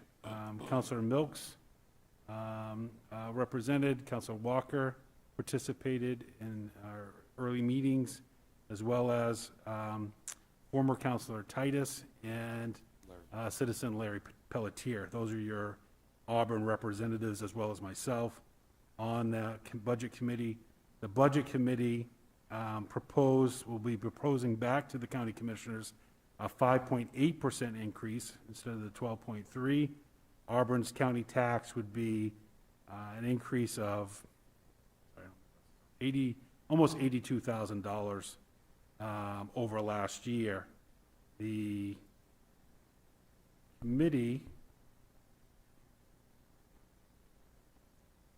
Councilor Milks represented, Councilor Walker participated in our early meetings, as well as former Councilor Titus and citizen Larry Pelletier. Those are your Auburn representatives, as well as myself on the budget committee. The budget committee will be proposing back to the county commissioners a 5.8% increase instead of the 12.3. Auburn's county tax would be an increase of almost $82,000 over last year. The committee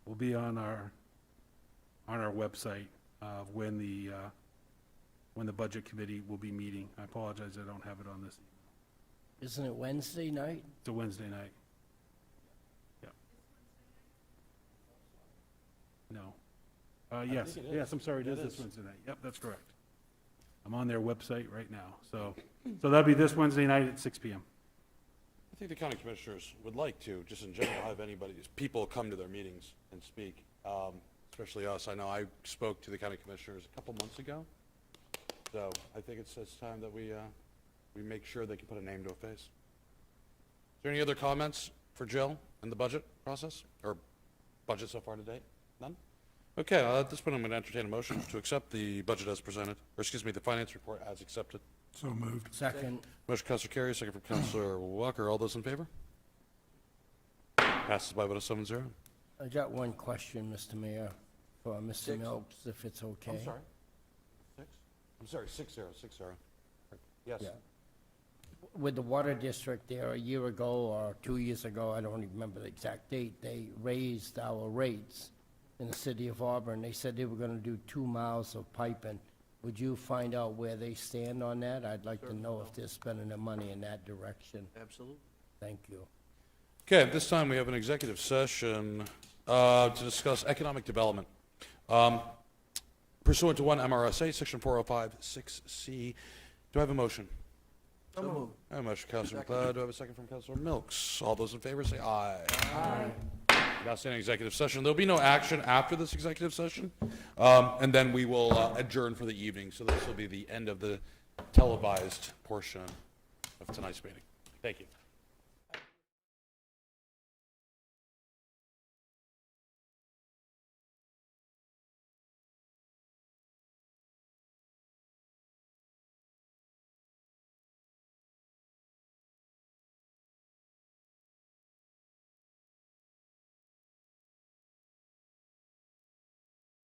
will be on our website of when the budget committee will be meeting. I apologize, I don't have it on this. Isn't it Wednesday night? It's a Wednesday night. Yeah. No. Yes, think it is. yes, I'm sorry, it is It this is. Wednesday night. Yep, that's correct. I'm on their website right now. So that'll be this Wednesday night at 6 PM. I think the county commissioners would like to, just in general, have people come to their meetings and speak, especially us. I know I spoke to the county commissioners a couple months ago, so I think it's time that we make sure they can put a name to a face. Is there any other comments for Jill in the budget process, or budget so far to date? None? Okay, at this point, I'm going to entertain a motion to accept the budget as presented, or excuse me, the finance report as accepted. So moved. Second. Motion, Councilor Carey, second from Councilor Walker. All those in favor? Passes by a vote of 7-0. I got one question, Mr. Mayor, for Mr. Milks, if it's okay. I'm sorry. 6? I'm sorry, 6-0. Yes. Yeah. With the water district there, a year ago or 2 years ago, I don't even remember the exact date, they raised our rates in the city of Auburn. They said they were gonna do 2 miles of piping. Would you find out where they stand on that? I'd like to know if they're spending their money in that direction. Absolutely. Thank you. Okay, at this time, we have an executive session to discuss economic development. Pursuant to 1 MRSA, Section 405(6)C. Do I have a motion? So moved. I have a motion, Councilor McLeod. Do I have a second from Councilor Milks? All those in favor say aye. Aye. Now standing executive session. There'll be no action after this executive session, and then we will adjourn for the evening. So this will be the end of the televised portion of tonight's meeting. Thank you.